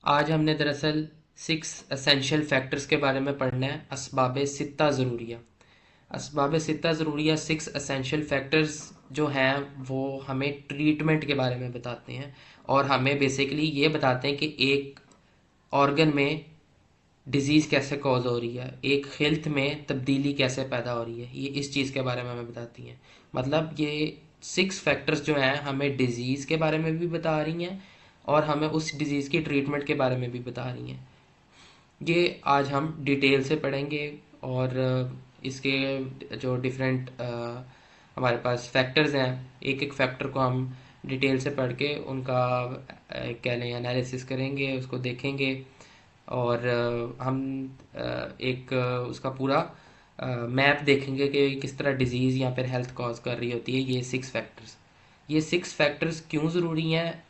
आज हमने दरअसल 6 एसेंशियल फैक्टर्स के बारे में पढ़ना है। असबाब सित्ता ज़रूरिया। असबाब सित्ता ज़रूरिया 6 एसेंशियल फैक्टर्स जो हैं वो हमें ट्रीटमेंट के बारे में बताते हैं और हमें बेसिकली ये बताते हैं कि एक ऑर्गन में डिजीज़ कैसे कॉज हो रही है, एक हेल्थ में तब्दीली कैसे पैदा हो रही है, ये इस चीज़ के बारे में हमें बताती हैं। मतलब ये 6 फैक्टर्स जो हैं हमें डिजीज़ के बारे में भी बता रही हैं और हमें उस डिज़ीज़ की ट्रीटमेंट के बारे में भी बता रही हैं। ये आज हम डिटेल से पढ़ेंगे और इसके जो डिफरेंट हमारे पास फैक्टर्स हैं, एक एक फैक्टर को हम डिटेल से पढ़ के उनका कह लें एनालिसिस करेंगे, उसको देखेंगे और हम एक उसका पूरा मैप देखेंगे कि किस तरह डिजीज़ या फिर हेल्थ कॉज कर रही होती है ये 6 फैक्टर्स। ये 6 फैक्टर्स क्यों ज़रूरी हैं?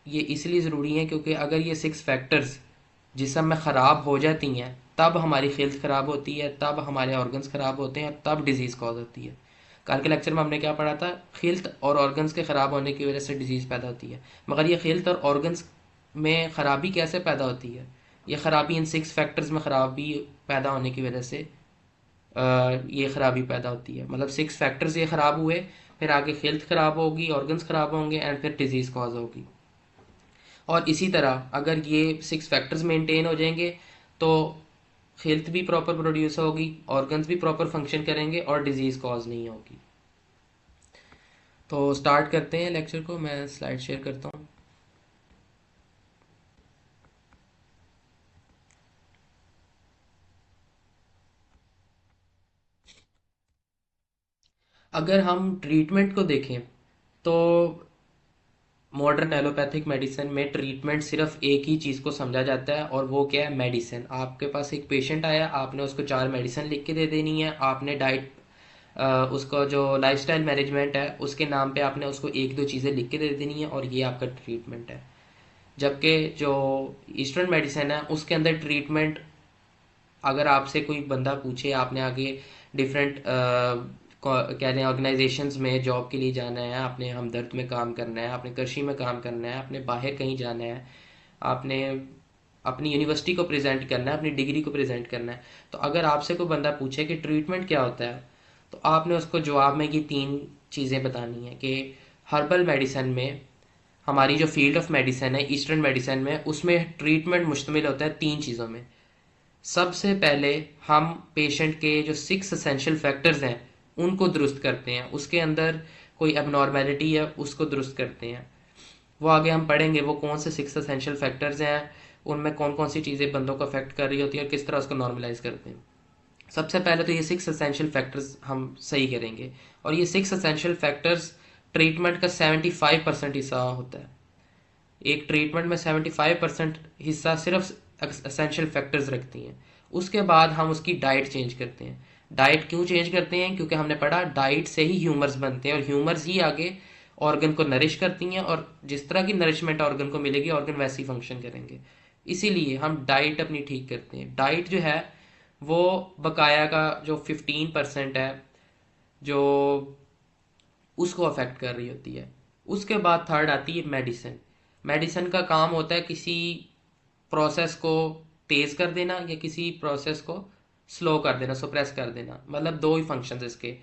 ये इसलिए ज़रूरी हैं क्योंकि अगर ये 6 फैक्टर्स जिस्म में ख़राब हो जाती हैं तब हमारी हेल्थ ख़राब होती है, तब हमारे ऑर्गन्स ख़राब होते हैं और तब डिजीज़ कॉज होती है। कल के लेक्चर में हमने क्या पढ़ा था? हेल्थ और ऑर्गन्स के ख़राब होने की वजह से डिजीज़ पैदा होती है। मगर ये हेल्थ और ऑर्गन्स में ख़राबी कैसे पैदा होती है? ये ख़राबी इन 6 फैक्टर्स में ख़राबी पैदा होने की वजह से ये ख़राबी पैदा होती है। मतलब 6 फैक्टर्स ये ख़राब हुए, फिर आगे हेल्थ ख़राब होगी, ऑर्गन्स ख़राब होंगे एंड फिर डिजीज़ कॉज होगी। और इसी तरह अगर ये 6 फैक्टर्स मेंटेन हो जाएंगे तो हेल्थ भी प्रॉपर प्रोड्यूस होगी, ऑर्गन्स भी प्रॉपर फंक्शन करेंगे और डिजीज़ कॉज नहीं होगी। तो स्टार्ट करते हैं लेक्चर को। मैं स्लाइड शेयर करता हूँ। अगर हम ट्रीटमेंट को देखें तो मॉडर्न एलोपैथिक मेडिसिन में ट्रीटमेंट सिर्फ एक ही चीज़ को समझा जाता है और वो क्या है? मेडिसिन। आपके पास एक पेशेंट आया, आपने उसको 4 मेडिसिन लिख के दे देनी है। आपने डाइट उसका जो लाइफस्टाइल मैनेजमेंट है उसके नाम पे आपने उसको एक दो चीज़ें लिख के दे देनी है और ये आपका ट्रीटमेंट है। जबकि जो ईस्टर्न मेडिसिन है उसके अंदर ट्रीटमेंट, अगर आपसे कोई बंदा पूछे, आपने आगे डिफरेंट कह दें ऑर्गेनाइजेशंस में जॉब के लिए जाना है, आपने हमदर्द में काम करना है, आपने कृषि में काम करना है, आपने बाहर कहीं जाना है, आपने अपनी यूनिवर्सिटी को प्रेजेंट करना है, अपनी डिग्री को प्रेजेंट करना है, तो अगर आपसे कोई बंदा पूछे कि ट्रीटमेंट क्या होता है तो आपने उसको जवाब में ये 3 चीज़ें बतानी है कि हर्बल मेडिसिन में, हमारी जो फील्ड ऑफ मेडिसिन है ईस्टर्न मेडिसिन में, उसमें ट्रीटमेंट मुश्तमिल होता है 3 चीज़ों में। सबसे पहले हम पेशेंट के जो 6 एसेंशियल फैक्टर्स हैं उनको दुरुस्त करते हैं, उसके अंदर कोई एबनॉर्मेलिटी है उसको दुरुस्त करते हैं। वो आगे हम पढ़ेंगे वो कौन से 6 एसेंशियल फैक्टर्स हैं, उनमें कौन कौन सी चीज़ें बंदों को अफेक्ट कर रही होती है और किस तरह उसको नॉर्मलाइज करते हैं। सबसे पहले तो ये 6 एसेंशियल फैक्टर्स हम सही करेंगे और ये 6 एसेंशियल फैक्टर्स ट्रीटमेंट का 75% हिस्सा होता है। एक ट्रीटमेंट में 75% हिस्सा सिर्फ एसेंशियल फैक्टर्स रखती हैं। उसके बाद हम उसकी डाइट चेंज करते हैं। डाइट क्यों चेंज करते हैं? क्योंकि हमने पढ़ा डाइट से ही ह्यूमर्स बनते हैं और ह्यूमर्स ही आगे ऑर्गन को नरिश करती हैं और जिस तरह की नरिशमेंट ऑर्गन को मिलेगी ऑर्गन वैसे ही फंक्शन करेंगे। इसीलिए हम डाइट अपनी ठीक करते हैं। डाइट जो है वो बकाया का जो 15% है जो उसको अफेक्ट कर रही होती है। उसके बाद थर्ड आती है मेडिसिन। मेडिसिन का काम होता है किसी प्रोसेस को तेज कर देना या किसी प्रोसेस को स्लो कर देना, सुप्रेस कर देना। मतलब दो ही फंक्शंस इसके,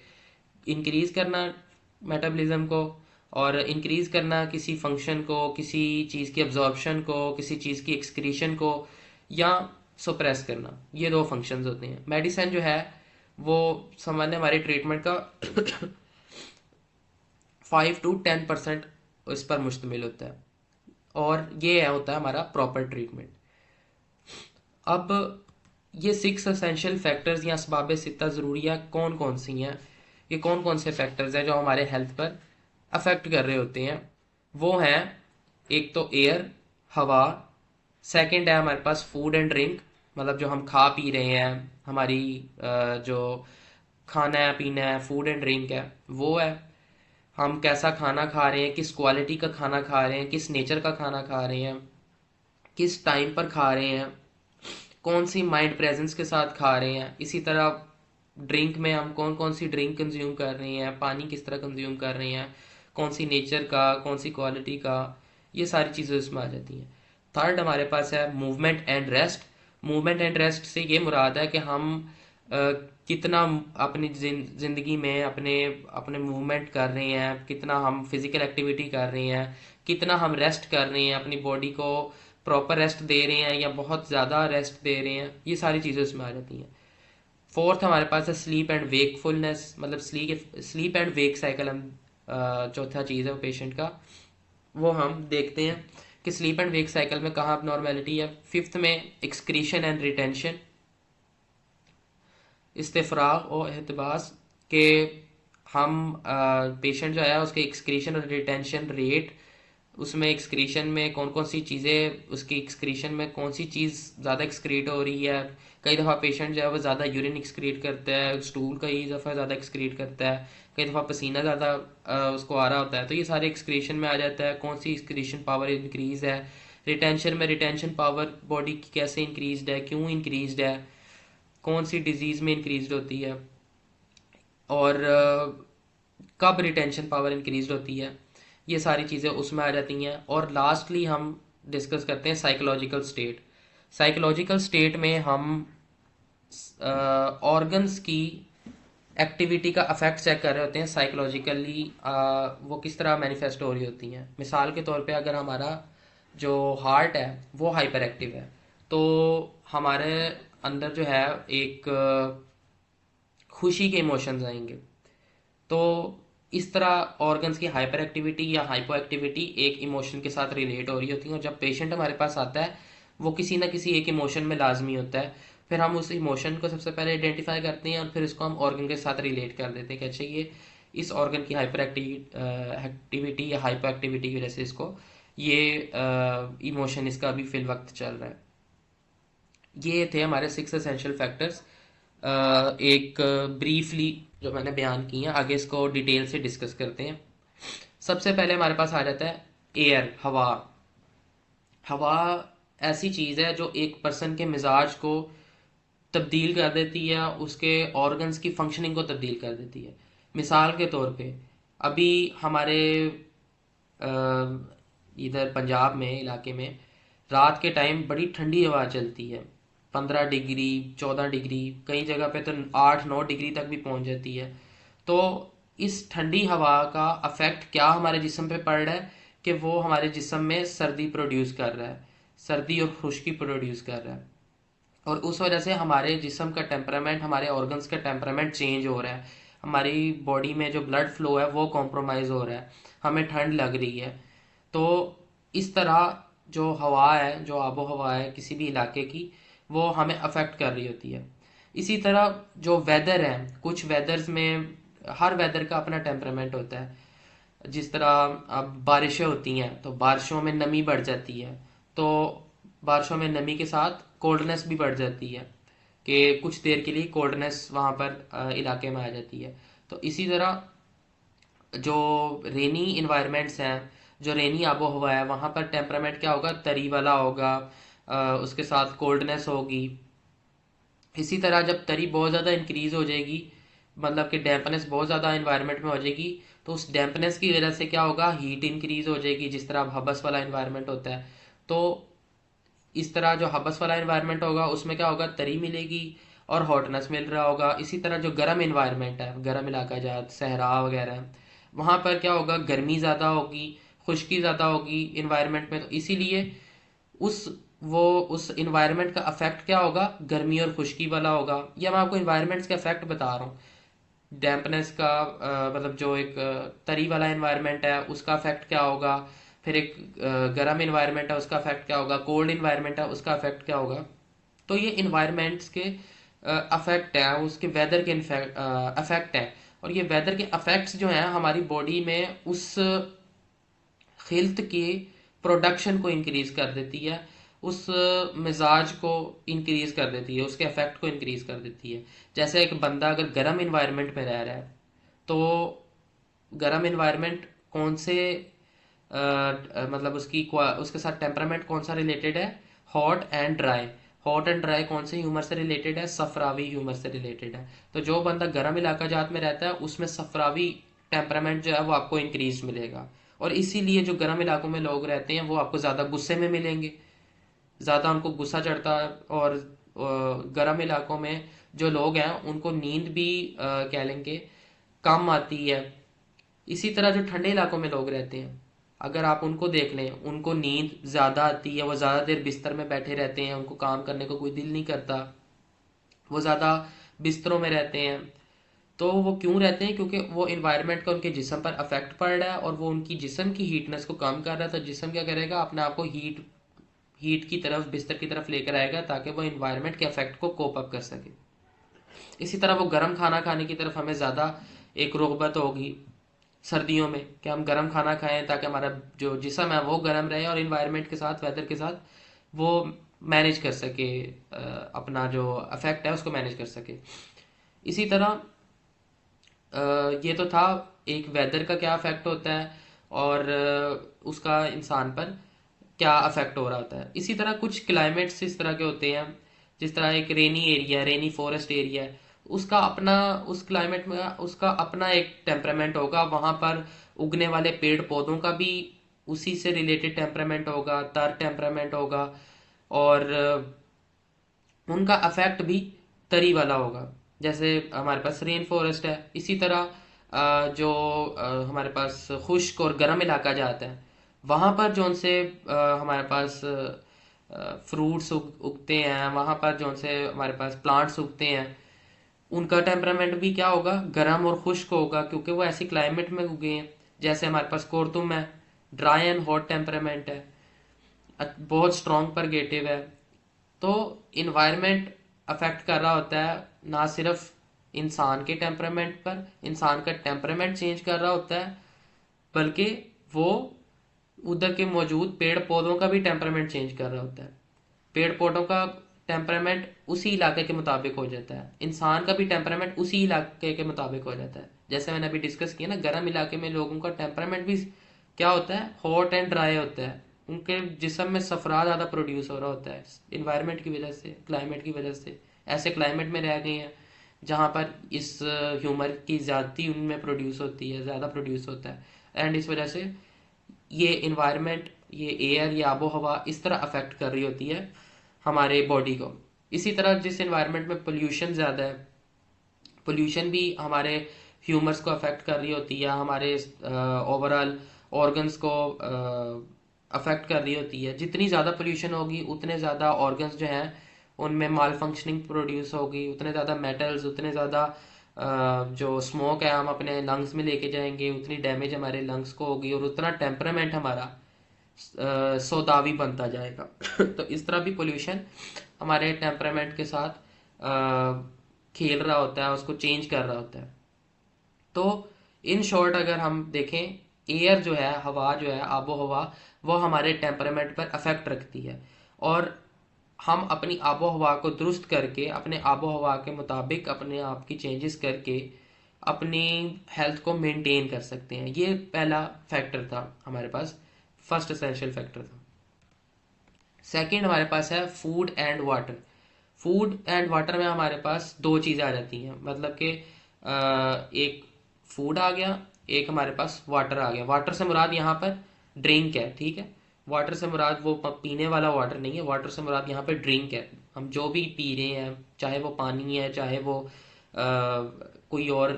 इंक्रीज करना मेटाबॉलिज्म को और इंक्रीज करना किसी फंक्शन को, किसी चीज़ की अब्जॉर्प्शन को, किसी चीज़ की एक्सक्रीशन को, या सुप्रेस करना। ये दो फंक्शंस होते हैं। मेडिसिन जो है वो सामान्य हमारे ट्रीटमेंट का 5 to 10% इस पर मुश्तमिल होता है और ये है होता है हमारा प्रॉपर ट्रीटमेंट। अब ये 6 एसेंशियल फैक्टर्स या असबाब सित्ता ज़रूरिया कौन कौन सी हैं, ये कौन कौन से फैक्टर्स हैं जो हमारे हेल्थ पर अफेक्ट कर रहे होते हैं? वो हैं, एक तो एयर, हवा। सेकंड है हमारे पास फूड एंड ड्रिंक, मतलब जो हम खा पी रहे हैं, हमारी जो खाना है पीना है, फूड एंड ड्रिंक है वो है। हम कैसा खाना खा रहे हैं, किस क्वालिटी का खाना खा रहे हैं, किस नेचर का खाना खा रहे हैं, किस टाइम पर खा रहे हैं, कौन सी माइंड प्रेजेंस के साथ खा रहे हैं। इसी तरह ड्रिंक में हम कौन कौन सी ड्रिंक कंज्यूम कर रहे हैं, पानी किस तरह कंज्यूम कर रहे हैं, कौन सी नेचर का, कौन सी क्वालिटी का, ये सारी चीज़ें इसमें आ जाती हैं। थर्ड हमारे पास है movement and rest. Movement and rest से ये मुराद है कि हम अ, कितना अपनी जिंदगी में अपने अपने मूवमेंट कर रहे हैं, कितना हम फिजिकल एक्टिविटी कर रहे हैं, कितना हम रेस्ट कर रहे हैं, अपनी बॉडी को प्रॉपर रेस्ट दे रहे हैं या बहुत ज़्यादा रेस्ट दे रहे हैं, ये सारी चीज़ें उसमें आ जाती हैं। फोर्थ हमारे पास है स्लीप एंड वेकफुलनेस, मतलब स्लीप एंड वेक साइकिल हम चौथा चीज़ है पेशेंट का, वो हम देखते हैं कि स्लीप एंड वेक साइकिल में कहाँ नॉर्मेलिटी है। फिफ्थ में एक्सक्रीशन एंड रिटेंशन, इस्तेफराग और एहतबास के हम पेशेंट जो है उसके एक्सक्रीशन और रिटेंशन रेट, उसमें एक्सक्रीशन में कौन कौन सी चीज़ें, उसकी एक्सक्रीशन में कौन सी चीज़ ज़्यादा एक्सक्रीट हो रही है। कई दफ़ा पेशेंट जो है वो ज़्यादा यूरिन एक्सक्रीट करता है, स्टूल कई दफ़ा ज़्यादा एक्सक्रीट करता है, कई दफ़ा पसीना ज़्यादा उसको आ रहा होता है, तो ये सारे एक्सक्रीशन में आ जाता है कौन सी एक्सक्रीशन पावर इंक्रीज है। रिटेंशन में रिटेंशन पावर बॉडी की कैसे इंक्रीज है, क्यों इंक्रीज है, कौन सी डिजीज़ में इंक्रीज होती है, और कब रिटेंशन पावर इंक्रीज होती है, ये सारी चीज़ें उसमें आ जाती हैं। और लास्टली हम डिस्कस करते हैं साइकोलॉजिकल स्टेट। साइकोलॉजिकल स्टेट में हम ऑर्गन्स की एक्टिविटी का इफेक्ट चेक कर रहे होते हैं साइकोलॉजिकली, वो किस तरह मैनिफेस्ट हो रही होती हैं। मिसाल के तौर पे अगर हमारा जो हार्ट है वो हाइपर एक्टिव है, तो हमारे अंदर जो है एक खुशी के इमोशंस आएंगे। तो इस तरह ऑर्गन्स की हाइपर एक्टिविटी या हाइपो एक्टिविटी एक इमोशन के साथ रिलेट हो रही होती है, और जब पेशेंट हमारे पास आता है वो किसी ना किसी एक इमोशन में लाजमी होता है। फिर हम उस इमोशन को सबसे पहले आइडेंटिफाई करते हैं और फिर इसको हम ऑर्गन के साथ रिलेट कर देते हैं कि अच्छा ये इस ऑर्गन की हाइपर एक्टिविटी या हाइपो एक्टिविटी की वजह से इसको ये इमोशन इसका अभी फिल वक्त चल रहा है। ये थे हमारे 6 एसेंशियल फैक्टर्स, एक ब्रीफली जो मैंने बयान की है। आगे इसको डिटेल से डिस्कस करते हैं। सबसे पहले हमारे पास आ जाता है एयर, हवा। हवा ऐसी चीज़ है जो एक पर्सन के मिजाज को तब्दील कर देती है, उसके ऑर्गन्स की फंक्शनिंग को तब्दील कर देती है। मिसाल के तौर पे अभी हमारे इधर पंजाब में इलाके में रात के टाइम बड़ी ठंडी हवा चलती है, 15 डिग्री, 14 डिग्री, कई जगह पे तो 8-9 डिग्री तक भी पहुंच जाती है। तो इस ठंडी हवा का अफेक्ट क्या हमारे जिस्म पे पड़ रहा है कि वो हमारे जिस्म में सर्दी प्रोड्यूस कर रहा है, सर्दी और खुश्की प्रोड्यूस कर रहा है, और उस वजह से हमारे जिस्म का टेम्परामेंट, हमारे ऑर्गन्स का टेम्परामेंट चेंज हो रहा है, हमारी बॉडी में जो ब्लड फ्लो है वो कॉम्प्रोमाइज़ हो रहा है, हमें ठंड लग रही है। तो इस तरह जो हवा है, जो आबो हवा है किसी भी इलाके की, वो हमें अफेक्ट कर रही होती है। इसी तरह जो वेदर है, कुछ वेदर्स में हर वेदर का अपना टेम्परामेंट होता है। जिस तरह अब बारिशें होती हैं तो बारिशों में नमी बढ़ जाती है, तो बारिशों में नमी के साथ कोल्डनेस भी बढ़ जाती है कि कुछ देर के लिए कोल्डनेस वहाँ पर इलाके में आ जाती है। तो इसी तरह जो रेनी इन्वायरमेंट्स हैं, जो रेनी आबो हवा है, वहाँ पर टेम्परामेंट क्या होगा, तरी वाला होगा, उसके साथ कोल्डनेस होगी। इसी तरह जब तरी बहुत ज़्यादा इंक्रीज हो जाएगी, मतलब कि डैम्पनेस बहुत ज़्यादा इन्वायरमेंट में हो जाएगी, तो उस डैम्पनेस की वजह से क्या होगा, हीट इंक्रीज हो जाएगी, जिस तरह अब हबस वाला इन्वायरमेंट होता है। तो इस तरह जो हबस वाला इन्वायरमेंट होगा उसमें क्या होगा, तरी मिलेगी और हॉटनेस मिल रहा होगा। इसी तरह जो गर्म इन्वायरमेंट है, गर्म इलाका जहाँ सहरा वगैरह, वहाँ पर क्या होगा, गर्मी ज़्यादा होगी, खुश्की ज़्यादा होगी इन्वायरमेंट में। तो इसीलिए उस वो उस इन्वायरमेंट का अफेक्ट क्या होगा, गर्मी और खुश्की वाला होगा। या मैं आपको इन्वायरमेंट्स के अफेक्ट बता रहा हूँ। डैम्पनेस का मतलब जो एक तरी वाला इन्वायरमेंट है उसका इफेक्ट क्या होगा, फिर एक गर्म इन्वायरमेंट है उसका इफेक्ट क्या होगा, कोल्ड इन्वायरमेंट है उसका इफेक्ट क्या होगा। तो ये इन्वायरमेंट्स के अफेक्ट है, उसके वेदर के अफेक्ट है। और ये वेदर के अफेक्ट्स जो हैं हमारी बॉडी में उस खिल्त की प्रोडक्शन को इंक्रीज कर देती है, उस मिजाज को इंक्रीज कर देती है, उसके इफेक्ट को इंक्रीज कर देती है। जैसे एक बंदा अगर गर्म इन्वायरमेंट में रह रहा है, तो गर्म इन्वायरमेंट कौन से मतलब उसके साथ टेम्परामेंट कौन सा रिलेटेड है, hot and dry. Hot and dry कौन से ह्यूमर से रिलेटेड है, सफरावी ह्यूमर से रिलेटेड है। तो जो बंदा गर्म इलाका जात में रहता है उसमें सफरावी टेम्परामेंट जो है वो आपको इंक्रीज मिलेगा, और इसीलिए जो गर्म इलाकों में लोग रहते हैं वो आपको ज़्यादा गुस्से में मिलेंगे। ज़्यादा उनको गुस्सा चढ़ता है, और गर्म इलाकों में जो लोग हैं उनको नींद भी कह लेंगे कम आती है। इसी तरह जो ठंडे इलाकों में लोग रहते हैं, अगर आप उनको देख लें, उनको नींद ज़्यादा आती है, वो ज़्यादा देर बिस्तर में बैठे रहते हैं, उनको काम करने को कोई दिल नहीं करता, वो ज़्यादा बिस्तरों में रहते हैं। तो वो क्यों रहते हैं? क्योंकि वो इन्वायरमेंट का उनके जिस्म पर अफेक्ट पड़ रहा है, और वो उनकी जिस्म की हीटनेस को कम कर रहा है। तो जिस्म क्या करेगा? अपने आप को हीट की तरफ, बिस्तर की तरफ लेकर आएगा, ताकि वो इन्वायरमेंट के अफेक्ट को कोप अप कर सके। इसी तरह वो गर्म खाना खाने की तरफ हमें ज़्यादा एक रग़बत होगी सर्दियों में, कि हम गर्म खाना खाएं ताकि हमारा जो जिस्म है वो गर्म रहे, और इन्वायरमेंट के साथ, वेदर के साथ वो मैनेज कर सके, अपना जो अफेक्ट है उसको मैनेज कर सके। इसी तरह ये तो था एक वेदर का क्या अफेक्ट होता है, और उसका इंसान पर क्या अफेक्ट हो रहा होता है। इसी तरह कुछ क्लाइमेट्स इस तरह के होते हैं, जिस तरह एक रेनी एरिया, रेनी फॉरेस्ट एरिया है, उसका अपना, उस क्लाइमेट में उसका अपना एक टेम्परामेंट होगा। वहाँ पर उगने वाले पेड़ पौधों का भी उसी से रिलेटेड टेम्परामेंट होगा, तर टेम्परामेंट होगा, और उनका अफेक्ट भी तरी वाला होगा। जैसे हमारे पास रेन फॉरेस्ट है, इसी तरह जो हमारे पास खुश्क और गर्म इलाका जाता है, वहाँ पर जो उनसे हमारे पास फ्रूट्स उगते हैं, वहाँ पर जो उनसे हमारे पास प्लांट्स उगते हैं, उनका टेम्परामेंट भी क्या होगा? गर्म और खुश्क होगा, क्योंकि वो ऐसी क्लाइमेट में उगे हैं। जैसे हमारे पास कोरतुम है, ड्राई एंड हॉट टेम्परामेंट है, बहुत स्ट्रॉन्ग पर गेटिव है। तो इन्वायरमेंट अफेक्ट कर रहा होता है ना सिर्फ इंसान के टेम्परामेंट पर, इंसान का टेम्परामेंट चेंज कर रहा होता है, बल्कि वो उधर के मौजूद पेड़ पौधों का भी टेम्परामेंट चेंज कर रहा होता है। पेड़ पौधों का टेम्परामेंट उसी इलाके के मुताबिक हो जाता है, इंसान का भी टेम्परामेंट उसी इलाके के मुताबिक हो जाता है। जैसे मैंने अभी डिस्कस किया ना, गर्म इलाके में लोगों का टेम्परामेंट भी क्या होता है? हॉट एंड ड्राई होता है। उनके जिस्म में सफरा ज़्यादा प्रोड्यूस हो रहा होता है इन्वायरमेंट की वजह से, क्लाइमेट की वजह से। ऐसे क्लाइमेट में रह गए हैं जहाँ पर इस ह्यूमर की ज़्यादती उनमें प्रोड्यूस होती है, ज़्यादा प्रोड्यूस होता है, एंड इस वजह से ये इन्वायरमेंट, ये एयर, ये आबो हवा इस तरह अफेक्ट कर रही होती है हमारे बॉडी को। इसी तरह जिस इन्वायरमेंट में पोल्यूशन ज़्यादा है, पोल्यूशन भी हमारे ह्यूमर्स को अफेक्ट कर रही होती है, हमारे ओवरऑल ऑर्गन्स को अफेक्ट कर रही होती है। जितनी ज़्यादा पोल्यूशन होगी उतने ज़्यादा ऑर्गन्स जो हैं उनमें माल फंक्शनिंग प्रोड्यूस होगी, उतने ज़्यादा मेटल्स, उतने ज़्यादा जो स्मोक है हम अपने लंग्स में लेके जाएंगे, उतनी डैमेज हमारे लंग्स को होगी, और उतना टेम्परामेंट हमारा सौदावी बनता जाएगा। तो इस तरह भी पोल्यूशन हमारे टेम्परामेंट के साथ खेल रहा होता है, उसको चेंज कर रहा होता है। तो इन शॉर्ट अगर हम देखें, एयर जो है, हवा जो है, आबो हवा, वो हमारे टेम्परामेंट पर अफेक्ट रखती है, और हम अपनी आबो हवा को दुरुस्त करके, अपने आबो हवा के मुताबिक अपने आप की चेंजेस करके अपनी हेल्थ को मेंटेन कर सकते हैं। ये पहला फैक्टर था हमारे पास, फर्स्ट एसेंशियल फैक्टर था। सेकंड हमारे पास है food and water. Food and water में हमारे पास दो चीज़ें आ जाती हैं, मतलब कि एक फूड आ गया, एक हमारे पास वाटर आ गया। वाटर से मुराद यहाँ पर ड्रिंक है, ठीक है। वाटर से मुराद वो पीने वाला वाटर नहीं है, वाटर से मुराद यहाँ पर ड्रिंक है। हम जो भी पी रहे हैं, चाहे वो पानी है, चाहे वो कोई और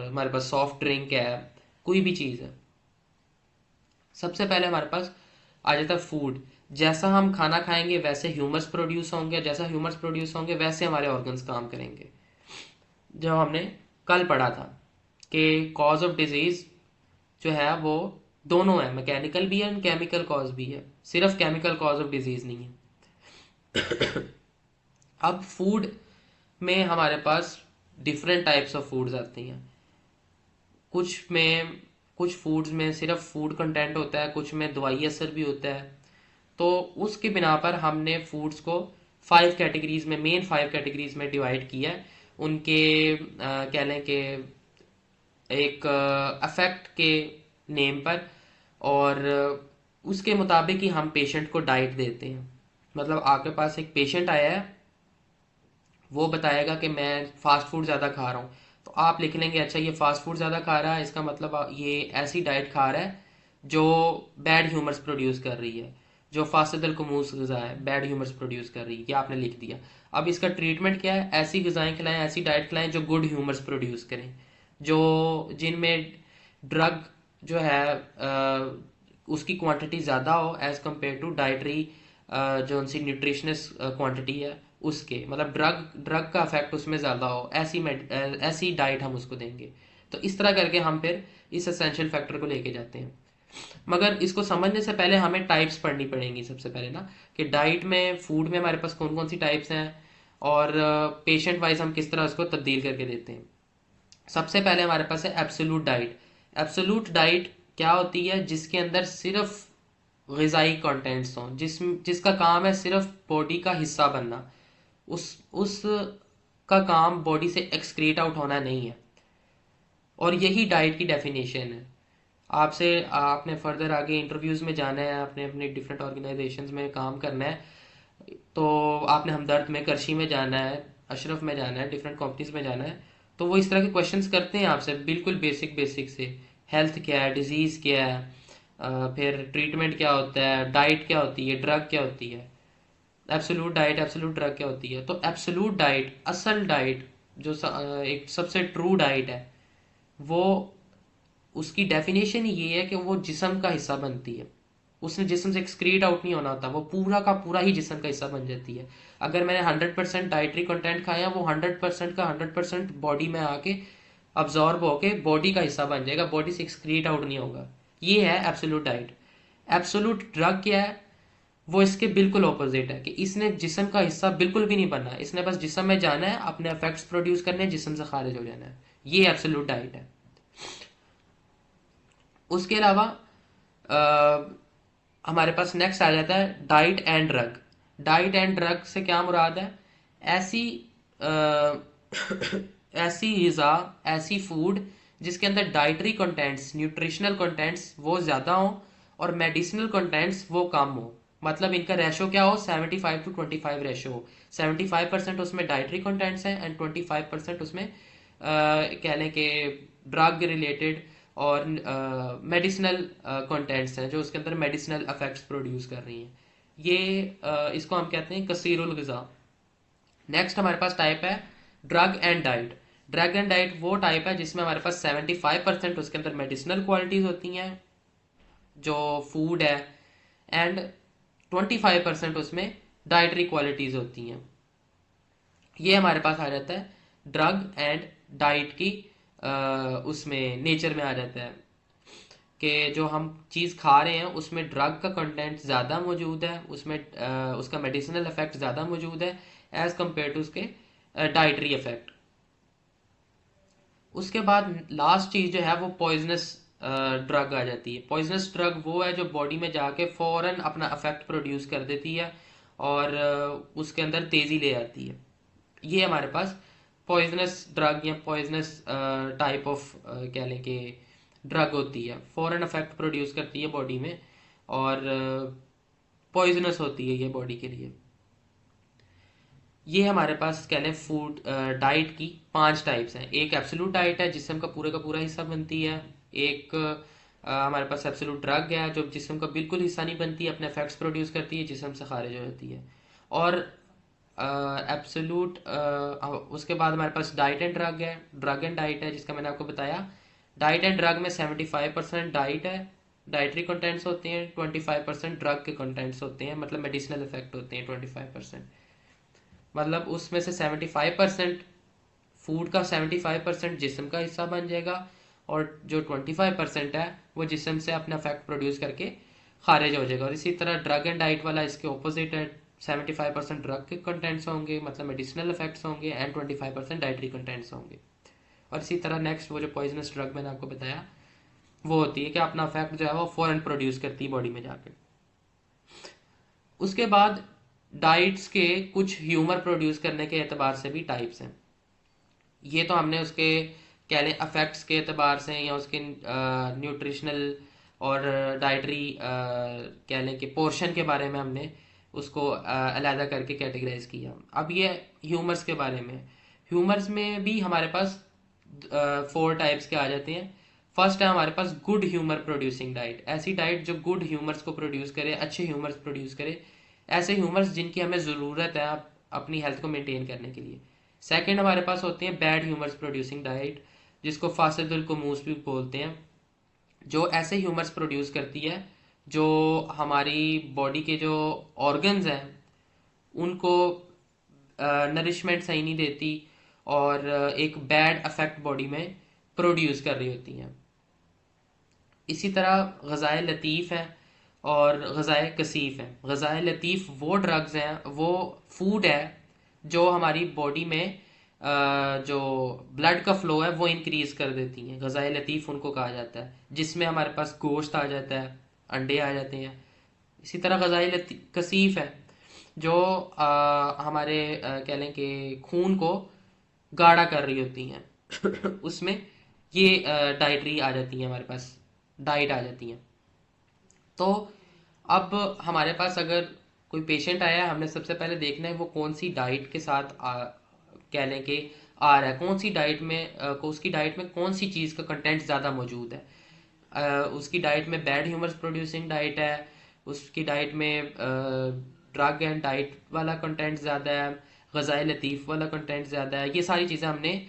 हमारे पास सॉफ्ट ड्रिंक है, कोई भी चीज़ है। सबसे पहले हमारे पास आ जाता है फूड। जैसा हम खाना खाएंगे वैसे ह्यूमर्स प्रोड्यूस होंगे, जैसा ह्यूमर्स प्रोड्यूस होंगे वैसे हमारे ऑर्गन्स काम करेंगे। जो हमने कल पढ़ा था कि कॉज ऑफ डिजीज जो है वो दोनों है, मैकेनिकल भी है और केमिकल कॉज भी है, सिर्फ केमिकल कॉज ऑफ डिजीज नहीं है। अब फूड में हमारे पास डिफरेंट टाइप्स ऑफ फूड्स आती हैं। कुछ फूड्स में सिर्फ फूड कंटेंट होता है, कुछ में दवाई असर भी होता है। तो उसकी बिना पर हमने फूड्स को 5 कैटेगरीज में, मेन 5 कैटेगरीज में डिवाइड किया है। उनके कह लें कि एक अफेक्ट के नेम पर, और उसके मुताबिक ही हम पेशेंट को डाइट देते हैं। मतलब आपके पास एक पेशेंट आया है, वो बताएगा कि मैं फास्ट फूड ज़्यादा खा रहा हूँ, तो आप लिख लेंगे अच्छा ये फास्ट फूड ज़्यादा खा रहा है, इसका मतलब ये ऐसी डाइट खा रहा है जो बैड ह्यूमर्स प्रोड्यूस कर रही है। जो फासदल कमूस गज़ा है, बैड ह्यूमर्स प्रोड्यूस कर रही है, ये आपने लिख दिया। अब इसका ट्रीटमेंट क्या है? ऐसी गज़ाएँ खिलाएं, ऐसी डाइट खिलाएं जो गुड ह्यूमर्स प्रोड्यूस करें, जो जिनमें ड्रग जो है उसकी क्वांटिटी ज़्यादा हो एज़ कम्पेयर टू डाइटरी जो उनसी न्यूट्रिशनस क्वांटिटी है उसके, मतलब ड्रग ड्रग का इफेक्ट उसमें ज़्यादा हो, ऐसी डाइट हम उसको देंगे। तो इस तरह करके हम फिर इस एसेंशियल फैक्टर को लेके जाते हैं। मगर इसको समझने से पहले हमें टाइप्स पढ़नी पड़ेंगी सबसे पहले ना, कि डाइट में, फूड में हमारे पास कौन कौन सी टाइप्स हैं और पेशेंट वाइज हम किस तरह उसको तब्दील करके देते हैं। सबसे पहले हमारे पास है एब्सोल्यूट डाइट। एब्सोल्यूट डाइट क्या होती है? जिसके अंदर सिर्फ ग़िज़ाई कंटेंट्स हों, जिसका काम है सिर्फ बॉडी का हिस्सा बनना, उस का काम बॉडी से एक्सक्रीट आउट होना नहीं है। और यही डाइट की डेफिनेशन है। आपसे आपने फर्दर आगे इंटरव्यूज़ में जाना है, आपने अपने डिफरेंट ऑर्गेनाइजेशंस में काम करना है, तो आपने हमदर्द में, करशी में जाना है, अशरफ में जाना है, डिफरेंट कंपनीज में जाना है, तो वो इस तरह के क्वेश्चंस करते हैं आपसे बिल्कुल बेसिक बेसिक से। हेल्थ क्या है, डिजीज़ क्या है, फिर ट्रीटमेंट क्या होता है, डाइट क्या होती है, ड्रग क्या होती है, एब्सोल्यूट डाइट, एब्सोल्यूट ड्रग क्या होती है। तो एब्सोल्यूट डाइट, असल डाइट, जो एक सबसे ट्रू डाइट है, वो उसकी डेफिनेशन ही ये है कि वो जिस्म का हिस्सा बनती है। उसने जिस्म से एक्सक्रीट आउट नहीं होना होता, वो पूरा का पूरा ही जिस्म का हिस्सा बन जाती है। अगर मैंने 100% डाइटरी कंटेंट खाया, वो 100% का 100% बॉडी में आके अब्जॉर्ब होके बॉडी का हिस्सा बन जाएगा, बॉडी से एक्सक्रीट आउट नहीं होगा। ये है एब्सोल्यूट डाइट। एब्सोल्यूट ड्रग क्या है? वो इसके बिल्कुल ऑपोजिट है, कि इसने जिस्म का हिस्सा बिल्कुल भी नहीं बनना, इसने बस जिस्म में जाना है, अपने इफेक्ट्स प्रोड्यूस करने हैं, जिस्म से खारिज हो जाना है। ये एब्सोल्यूट डाइट है। उसके अलावा हमारे पास नेक्स्ट आ जाता है diet and drug. Diet and drug से क्या मुराद है? ऐसी अ, ऐसी ग़िज़ा, ऐसी फूड जिसके अंदर डाइटरी कंटेंट्स, न्यूट्रिशनल कंटेंट्स वो ज़्यादा हो और मेडिसिनल कंटेंट्स वो कम हो। मतलब इनका रेशो क्या हो? 75:25 रेशो हो। 75% उसमें डाइटरी कंटेंट्स हैं एंड 25% उसमें कह लें कि ड्रग रिलेटेड और मेडिसिनल कंटेंट्स हैं, जो उसके अंदर मेडिसिनल इफेक्ट्स प्रोड्यूस कर रही हैं। ये इसको हम कहते हैं कसीरुल ग़िज़ा। नेक्स्ट हमारे पास टाइप है drug and diet. Drug and diet वो टाइप है जिसमें हमारे पास 75% उसके अंदर मेडिसिनल क्वालिटीज होती हैं, जो फूड है, एंड 25% उसमें डाइटरी क्वालिटीज होती हैं। ये हमारे पास आ जाता है ड्रग एंड डाइट की उसमें नेचर में आ जाता है, कि जो हम चीज़ खा रहे हैं उसमें ड्रग का कंटेंट ज़्यादा मौजूद है, उसमें उसका मेडिसिनल इफेक्ट ज़्यादा मौजूद है एज कम्पेयर टू उसके डाइटरी इफेक्ट। उसके बाद लास्ट चीज़ जो है वो पॉइजनस ड्रग आ जाती है। पॉइजनस ड्रग वो है जो बॉडी में जाके फ़ौरन अपना इफेक्ट प्रोड्यूस कर देती है और उसके अंदर तेज़ी ले आती है। ये हमारे पास पॉइजनस ड्रग या पॉइजनस टाइप ऑफ कह लें कि ड्रग होती है, फॉरेन इफेक्ट प्रोड्यूस करती है बॉडी में और पॉइजनस होती है ये बॉडी के लिए। ये हमारे पास कह लें फूड डाइट की 5 टाइप्स हैं। एक एब्सोल्यूट डाइट है, जिस्म का पूरे का पूरा हिस्सा बनती है। एक हमारे पास एब्सोल्यूट ड्रग है, जो जिस्म का बिल्कुल हिस्सा नहीं बनती, अपने इफेक्ट्स प्रोड्यूस करती है, जिस्म से खारिज हो जाती है। और एब्सोल्यूट उसके बाद हमारे पास डाइट एंड ड्रग है, ड्रग एंड डाइट है, जिसका मैंने आपको बताया। डाइट एंड ड्रग में 75% डाइट है, डाइटरी कंटेंट्स होते हैं, 25% ड्रग के कंटेंट्स होते हैं, मतलब मेडिसिनल इफेक्ट होते हैं 25%। मतलब उसमें से 75% फूड का 75% जिस्म का हिस्सा बन जाएगा और जो 25% है वो जिस्म से अपना इफेक्ट प्रोड्यूस करके खारिज हो जाएगा। और इसी तरह ड्रग एंड डाइट वाला इसके ऑपोजिट है, 75% ड्रग के कंटेंट्स होंगे, मतलब मेडिसिनल इफेक्ट्स होंगे, एंड 25% डाइटरी कंटेंट्स होंगे। और इसी तरह नेक्स्ट वो जो पॉइजनस ड्रग मैंने आपको बताया वो होती है कि अपना इफेक्ट जो है वो फौरन प्रोड्यूस करती है बॉडी में जाकर। उसके बाद डाइट्स के कुछ ह्यूमर प्रोड्यूस करने के एतबार से भी टाइप्स हैं। ये तो हमने उसके कह लें अफेक्ट्स के एतबार से या उसके न्यूट्रिशनल और डाइटरी कह लें कि पोर्शन के बारे में हमने उसको अलहदा करके कैटेगराइज किया। अब ये ह्यूमर्स के बारे में, ह्यूमर्स में भी हमारे पास 4 टाइप्स के आ जाते हैं। फर्स्ट है हमारे पास गुड ह्यूमर प्रोड्यूसिंग डाइट, ऐसी डाइट जो गुड ह्यूमर्स को प्रोड्यूस करे, अच्छे ह्यूमर्स प्रोड्यूस करे, ऐसे ह्यूमर्स जिनकी हमें ज़रूरत है अपनी हेल्थ को मेंटेन करने के लिए। सेकंड हमारे पास होते हैं बैड ह्यूमर्स प्रोड्यूसिंग डाइट, जिसको फासिदुल कुमूस भी बोलते हैं, जो ऐसे ह्यूमर्स प्रोड्यूस करती है जो हमारी बॉडी के जो ऑर्गन्स हैं उनको नरिशमेंट सही नहीं देती और एक बैड अफेक्ट बॉडी में प्रोड्यूस कर रही होती हैं। इसी तरह गज़ाए लतीफ़ हैं और गज़ाए कसीफ़ हैं। गज़ाए लतीफ़ वो ड्रग्स हैं, वो फूड है जो हमारी बॉडी में जो ब्लड का फ्लो है वो इंक्रीज कर देती हैं। गज़ाए लतीफ़ उनको कहा जाता है, जिसमें हमारे पास गोश्त आ जाता है, अंडे आ जाते हैं। इसी तरह गज़ाए कसीफ़ है जो हमारे कह लें कि खून को गाढ़ा कर रही होती हैं उसमें ये डाइटरी आ जाती है, हमारे पास डाइट आ जाती है। तो अब हमारे पास अगर कोई पेशेंट आया है, हमने सबसे पहले देखना है वो कौन सी डाइट के साथ कह लें कि आ रहा है, कौन सी डाइट में उसकी डाइट में कौन सी चीज़ का कंटेंट ज़्यादा मौजूद है। उसकी डाइट में बैड ह्यूमर्स प्रोड्यूसिंग डाइट है, उसकी डाइट में ड्रग एंड डाइट वाला कंटेंट ज़्यादा है, गज़ाए लतीफ़ वाला कंटेंट ज़्यादा है। ये सारी चीज़ें हमने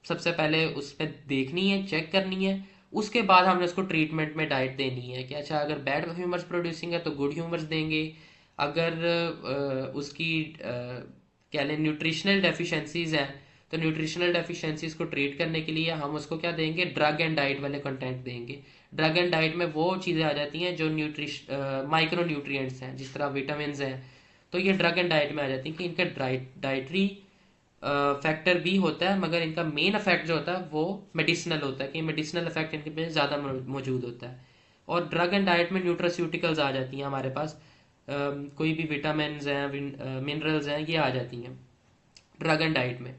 सबसे पहले उस पर देखनी है, चेक करनी है। उसके बाद हमने उसको ट्रीटमेंट में डाइट देनी है कि अच्छा अगर बैड ह्यूमर्स प्रोड्यूसिंग है तो गुड ह्यूमर्स देंगे, अगर उसकी कह लें न्यूट्रिशनल डेफिशिएंसीज हैं तो न्यूट्रिशनल डेफिशिएंसीज को ट्रीट करने के लिए हम उसको क्या देंगे, ड्रग एंड डाइट वाले कंटेंट देंगे। ड्रग एंड डाइट में वो चीज़ें आ जाती हैं जो माइक्रो न्यूट्रिएंट्स हैं, जिस तरह विटामिन हैं, तो ये ड्रग एंड डाइट में आ जाती हैं कि इनका डाइटरी फैक्टर भी होता है, मगर इनका मेन इफेक्ट जो होता है वो मेडिसिनल होता है, कि मेडिसिनल इफेक्ट इनके पे ज़्यादा मौजूद होता है। और ड्रग एंड डाइट में न्यूट्रास्यूटिकल्स आ जाती हैं हमारे पास, कोई भी विटामिन हैं, मिनरल्स हैं, ये आ जाती हैं ड्रग एंड डाइट में।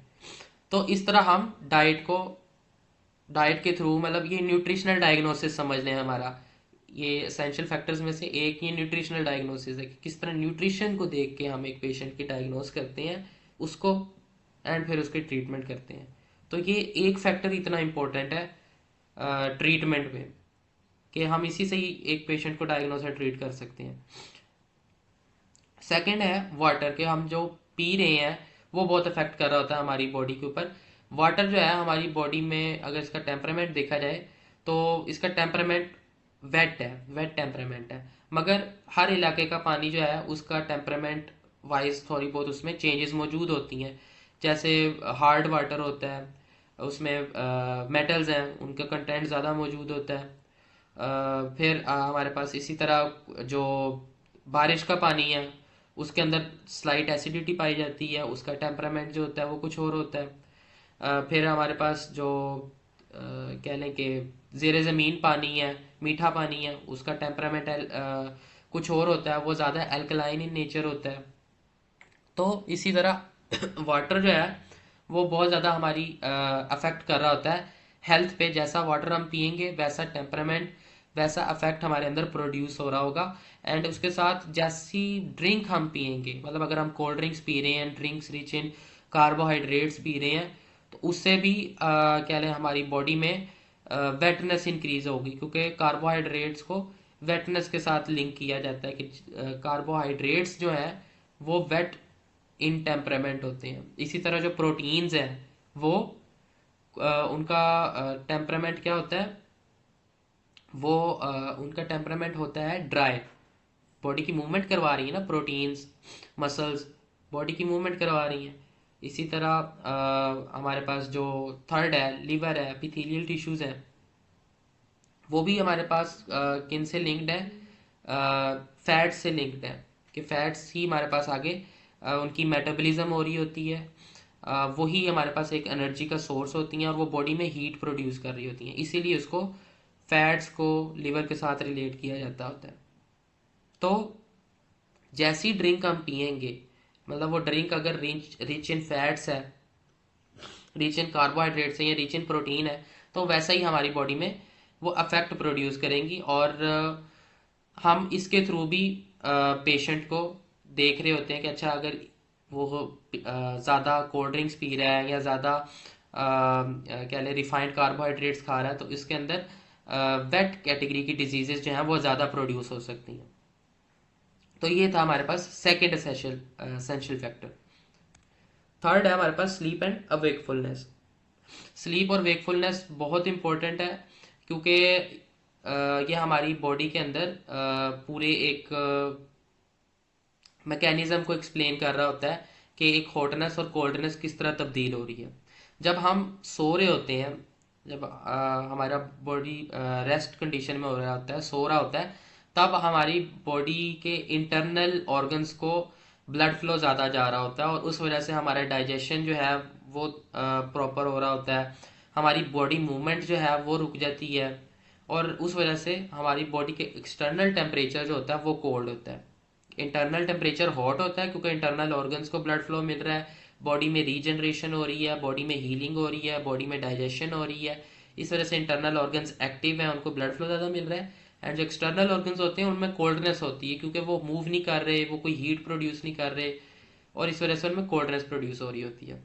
तो इस तरह हम डाइट के थ्रू, मतलब ये न्यूट्रिशनल डायग्नोसिस समझ लें हमारा, ये एसेंशियल फैक्टर्स में से एक ये न्यूट्रिशनल डायग्नोसिस है कि किस तरह न्यूट्रिशन को देख के हम एक पेशेंट की डायग्नोस करते हैं उसको, एंड फिर उसकी ट्रीटमेंट करते हैं। तो ये एक फैक्टर इतना इम्पोर्टेंट है ट्रीटमेंट में कि हम इसी से ही एक पेशेंट को डायग्नोस और ट्रीट कर सकते हैं। सेकंड है वाटर, के हम जो पी रहे हैं वो बहुत इफेक्ट कर रहा होता है हमारी बॉडी के ऊपर। वाटर जो है हमारी बॉडी में, अगर इसका टेम्परामेंट देखा जाए तो इसका टेम्परामेंट वेट है, वेट टेम्परामेंट है, मगर हर इलाके का पानी जो है उसका टेम्परामेंट वाइज थोड़ी बहुत उसमें चेंजेस मौजूद होती हैं। जैसे हार्ड वाटर होता है, उसमें मेटल्स हैं, उनका कंटेंट ज़्यादा मौजूद होता है। फिर हमारे पास इसी तरह जो बारिश का पानी है उसके अंदर स्लाइट एसिडिटी पाई जाती है, उसका टेम्परामेंट जो होता है वो कुछ और होता है। फिर हमारे पास जो कह लें कि ज़ेरे ज़मीन पानी है, मीठा पानी है, उसका टेम्परामेंट कुछ और होता है, वो ज़्यादा एल्कलाइन इन नेचर होता है। तो इसी तरह वाटर जो है वो बहुत ज़्यादा हमारी अफेक्ट कर रहा होता है हेल्थ पे। जैसा वाटर हम पियेंगे वैसा टेम्परामेंट, वैसा अफेक्ट हमारे अंदर प्रोड्यूस हो रहा होगा। एंड उसके साथ जैसी ड्रिंक हम पियेंगे, मतलब अगर हम कोल्ड ड्रिंक्स पी रहे हैं, drinks rich in carbohydrates P रहे हैं, तो उससे भी क्या लें हमारी बॉडी में वेटनेस इंक्रीज होगी, क्योंकि कार्बोहाइड्रेट्स को वेटनेस के साथ लिंक किया जाता है कि कार्बोहाइड्रेट्स जो है वो वेट इन टेम्परामेंट होते हैं। इसी तरह जो प्रोटीन्स हैं वो उनका टेम्परामेंट क्या होता है, वो उनका टेम्परामेंट होता है ड्राई। बॉडी की मूवमेंट करवा रही है ना प्रोटीन्स, मसल्स बॉडी की मूवमेंट करवा रही हैं। इसी तरह हमारे पास जो थर्ड है लिवर है, एपिथेलियल टिश्यूज हैं, वो भी हमारे पास किन से लिंक्ड है, फैट्स से लिंक्ड है, कि फैट्स ही हमारे पास आगे उनकी मेटाबॉलिज्म हो रही होती है, वही हमारे पास एक एनर्जी का सोर्स होती हैं और वो बॉडी में हीट प्रोड्यूस कर रही होती हैं, इसीलिए उसको फैट्स को लिवर के साथ रिलेट किया जाता होता है। तो जैसी ड्रिंक हम पियेंगे, मतलब वो ड्रिंक अगर रिच इन फैट्स है, रिच इन कार्बोहाइड्रेट्स है या रिच इन प्रोटीन है, तो वैसा ही हमारी बॉडी में वो अफेक्ट प्रोड्यूस करेंगी। और हम इसके थ्रू भी पेशेंट को देख रहे होते हैं कि अच्छा अगर वो ज़्यादा कोल्ड ड्रिंक्स पी रहा है या ज़्यादा क्या ले रिफाइंड कार्बोहाइड्रेट्स खा रहा है, तो इसके अंदर वेट कैटेगरी की डिजीजेज जो हैं वो ज़्यादा प्रोड्यूस हो सकती हैं। तो ये था हमारे पास सेकेंड एसेंशियल फैक्टर। थर्ड है हमारे पास स्लीप एंड अवेकफुलनेस। स्लीप और वेकफुलनेस बहुत इंपॉर्टेंट है, क्योंकि ये हमारी बॉडी के अंदर पूरे एक मैकेनिज्म को एक्सप्लेन कर रहा होता है कि एक हॉटनेस और कोल्डनेस किस तरह तब्दील हो रही है। जब हम सो रहे होते हैं, जब हमारा बॉडी रेस्ट कंडीशन में हो रहा होता है, सो रहा होता है, तब हमारी बॉडी के इंटरनल ऑर्गन्स को ब्लड फ्लो ज़्यादा जा रहा होता है और उस वजह से हमारा डाइजेशन जो है वो प्रॉपर हो रहा होता है। हमारी बॉडी मूवमेंट जो है वो रुक जाती है और उस वजह से हमारी बॉडी के एक्सटर्नल टेम्परेचर जो होता है वो कोल्ड होता है। इंटरनल टेम्परेचर हॉट होता है क्योंकि इंटरनल ऑर्गन्स को ब्लड फ्लो मिल रहा है, बॉडी में रीजनरेशन हो रही है, बॉडी में हीलिंग हो रही है, बॉडी में डाइजेशन हो रही है। इस वजह से इंटरनल ऑर्गन्स एक्टिव हैं, उनको ब्लड फ्लो ज़्यादा मिल रहा है। एंड जो एक्सटर्नल ऑर्गन्स होते हैं उनमें कोल्डनेस होती है क्योंकि वो मूव नहीं कर रहे, वो कोई हीट प्रोड्यूस नहीं कर रहे और इस वजह से उनमें कोल्डनेस प्रोड्यूस हो रही होती है।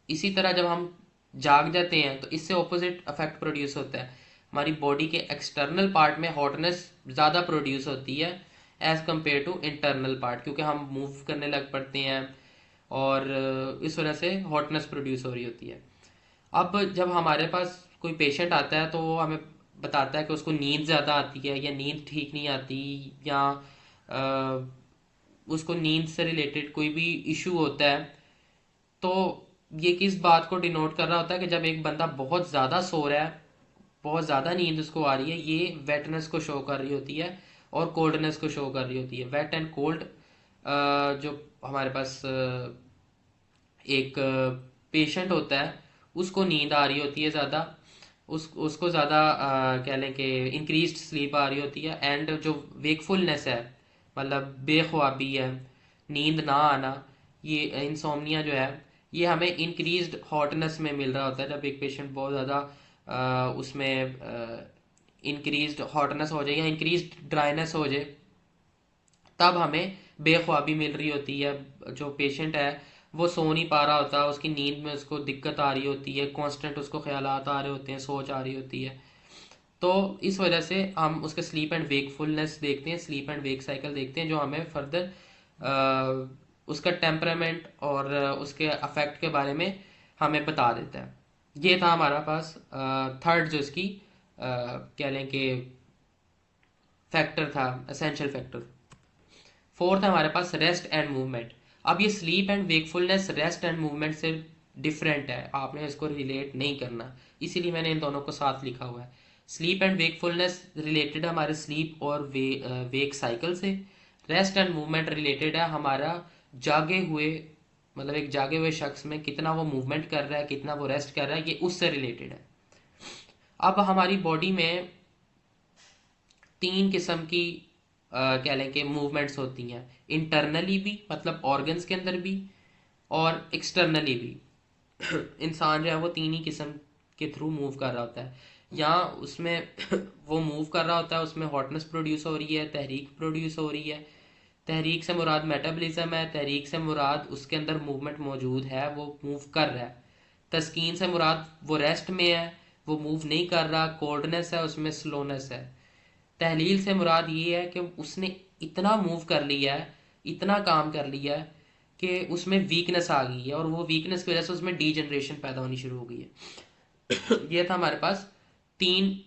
इसी तरह जब हम जाग जाते हैं तो इससे ऑपोजिट इफेक्ट प्रोड्यूस होता है। हमारी बॉडी के एक्सटर्नल पार्ट में हॉटनेस ज़्यादा प्रोड्यूस होती है as compare to internal part, क्योंकि हम मूव करने लग पड़ते हैं और इस वजह से हॉटनेस प्रोड्यूस हो रही होती है। अब जब हमारे पास कोई पेशेंट आता है तो वो हमें बताता है कि उसको नींद ज़्यादा आती है या नींद ठीक नहीं आती, या अ, उसको नींद से रिलेटेड कोई भी इशू होता है, तो ये किस बात को डिनोट कर रहा होता है कि जब एक बंदा बहुत ज़्यादा सो रहा है, बहुत ज़्यादा नींद उसको आ रही है, ये वेटनेस को शो कर रही होती है और कोल्डनेस को शो कर रही होती है। वेट एंड कोल्ड जो हमारे पास एक पेशेंट होता है उसको नींद आ रही होती है ज़्यादा, उसको ज़्यादा कह लें कि इंक्रीज्ड स्लीप आ रही होती है। एंड जो वेकफुलनेस है, मतलब बेख्वाबी है, नींद ना आना, ये इंसोम्निया जो है, ये हमें इंक्रीज्ड हॉटनेस में मिल रहा होता है। जब एक पेशेंट बहुत ज़्यादा उसमें इंक्रीज्ड हॉटनेस हो जाए या इंक्रीज्ड ड्राइनेस हो जाए, तब हमें बेख्वाबी मिल रही होती है। जो पेशेंट है वो सो नहीं पा रहा होता, उसकी नींद में उसको दिक्कत आ रही होती है, कांस्टेंट उसको ख्यालात आ रहे होते हैं, सोच आ रही होती है। तो इस वजह से हम उसके स्लीप एंड वेकफुलनेस देखते हैं, स्लीप एंड वेक साइकिल देखते हैं, जो हमें फर्दर उसका टेम्परामेंट और उसके अफेक्ट के बारे में हमें बता देता है। ये था हमारा पास थर्ड जो इसकी कह लें कि फैक्टर था, एसेंशियल फैक्टर। फोर्थ है हमारे पास रेस्ट एंड मूवमेंट। अब ये sleep and wakefulness rest and movement से डिफरेंट है, आपने इसको रिलेट नहीं करना, इसीलिए मैंने इन दोनों को साथ लिखा हुआ है। स्लीप एंड वेकफुलनेस रिलेटेड है हमारे स्लीप और वेक साइकिल से। रेस्ट एंड मूवमेंट रिलेटेड है हमारा जागे हुए, मतलब एक जागे हुए शख्स में कितना वो मूवमेंट कर रहा है, कितना वो रेस्ट कर रहा है, ये उससे रिलेटेड है। अब हमारी बॉडी में तीन किस्म की कह लें कि मूवमेंट्स होती हैं, इंटरनली भी मतलब ऑर्गन्स के अंदर भी, और एक्सटर्नली भी। इंसान जो है वो तीन ही किस्म के थ्रू मूव कर रहा होता है। या उसमें वो मूव कर रहा होता है, उसमें हॉटनेस प्रोड्यूस हो रही है, तहरीक प्रोड्यूस हो रही है। तहरीक से मुराद मेटाबॉलिज्म है, तहरीक से मुराद उसके अंदर मूवमेंट मौजूद है, वो मूव कर रहा है। तस्कीन से मुराद वो रेस्ट में है, वो मूव नहीं कर रहा, कोल्डनेस है, उसमें स्लोनेस है। तहलील से मुराद ये है कि उसने इतना मूव कर लिया है, इतना काम कर लिया है कि उसमें वीकनेस आ गई है और वो वीकनेस की वजह से उसमें डीजनरेशन पैदा होनी शुरू हो गई है। ये था हमारे पास तीन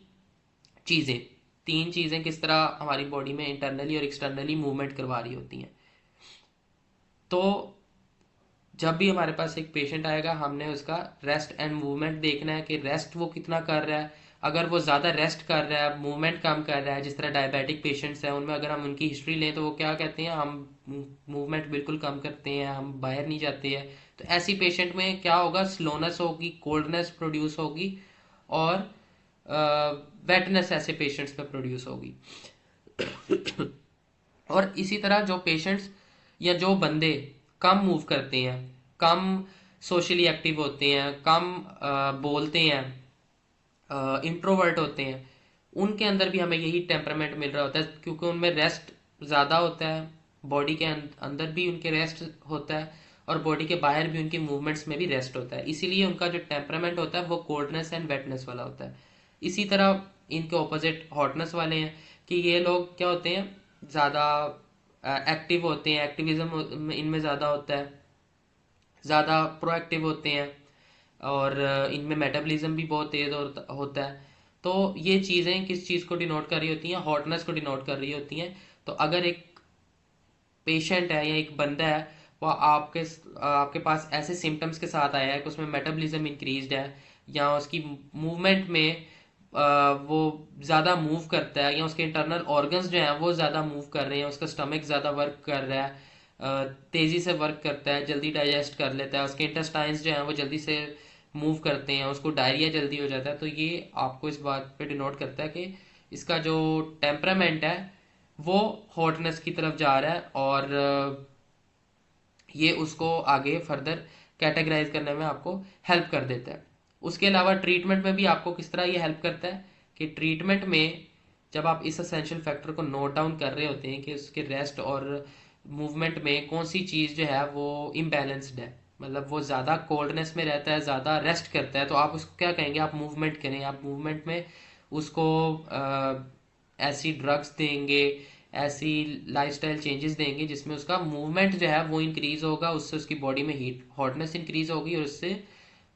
चीज़ें। तीन चीज़ें किस तरह हमारी बॉडी में इंटरनली और एक्सटर्नली मूवमेंट करवा रही होती हैं। तो जब भी हमारे पास एक पेशेंट आएगा, हमने उसका रेस्ट एंड मूवमेंट देखना है कि रेस्ट वो कितना कर रहा है। अगर वो ज़्यादा रेस्ट कर रहा है, मूवमेंट कम कर रहा है, जिस तरह डायबिटिक पेशेंट्स हैं उनमें अगर हम उनकी हिस्ट्री लें तो वो क्या कहते हैं, हम मूवमेंट बिल्कुल कम करते हैं, हम बाहर नहीं जाते हैं। तो ऐसी पेशेंट में क्या होगा, स्लोनेस होगी, कोल्डनेस प्रोड्यूस होगी और वेटनेस ऐसे पेशेंट्स में प्रोड्यूस होगी। और इसी तरह जो पेशेंट्स या जो बंदे कम मूव करते हैं, कम सोशली एक्टिव होते हैं, कम बोलते हैं, इंट्रोवर्ट होते हैं, उनके अंदर भी हमें यही टेम्परामेंट मिल रहा होता है, क्योंकि उनमें रेस्ट ज़्यादा होता है, बॉडी के अंदर भी उनके रेस्ट होता है और बॉडी के बाहर भी उनकी मूवमेंट्स में भी रेस्ट होता है। इसीलिए उनका जो टेम्परामेंट होता है वो कोल्डनेस एंड वेटनेस वाला होता है। इसी तरह इनके ऑपोजिट हॉटनेस वाले हैं कि ये लोग क्या होते हैं, ज़्यादा एक्टिव होते हैं, एक्टिविज्म इनमें ज़्यादा होता है, ज़्यादा प्रोएक्टिव होते हैं, और इनमें मेटाबॉलिज्म भी बहुत तेज़ होता है। तो ये चीज़ें किस चीज़ को डिनोट कर रही होती हैं, हॉटनेस को डिनोट कर रही होती हैं। तो अगर एक पेशेंट है या एक बंदा है, वो आपके पास ऐसे सिम्टम्स के साथ आया है कि उसमें मेटाबॉलिज्म इंक्रीज्ड है, या उसकी मूवमेंट में वो ज़्यादा मूव करता है, या उसके इंटरनल ऑर्गन्स जो हैं वो ज़्यादा मूव कर रहे हैं, उसका स्टमक ज़्यादा वर्क कर रहा है, तेज़ी से वर्क करता है, जल्दी डाइजेस्ट कर लेता है, उसके इंटेस्टाइन्स जो हैं वो जल्दी से मूव करते हैं, उसको डायरिया जल्दी हो जाता है। तो ये आपको इस बात पे डिनोट करता है कि इसका जो टेम्परामेंट है वो हॉटनेस की तरफ जा रहा है, और ये उसको आगे फर्दर कैटेगराइज करने में आपको हेल्प कर देता है। उसके अलावा ट्रीटमेंट में भी आपको किस तरह ये हेल्प करता है कि ट्रीटमेंट में जब आप इस असेंशियल फैक्टर को नोट डाउन कर रहे होते हैं कि उसके रेस्ट और मूवमेंट में कौन सी चीज़ जो है वो इम्बैलेंस्ड है, मतलब वो ज़्यादा कोल्डनेस में रहता है, ज़्यादा रेस्ट करता है, तो आप उसको क्या कहेंगे, आप मूवमेंट करें, आप मूवमेंट में उसको ऐसी ड्रग्स देंगे, ऐसी लाइफस्टाइल चेंजेस देंगे जिसमें उसका मूवमेंट जो है वो इंक्रीज होगा, उससे उसकी बॉडी में हीट हॉटनेस इंक्रीज होगी, और उससे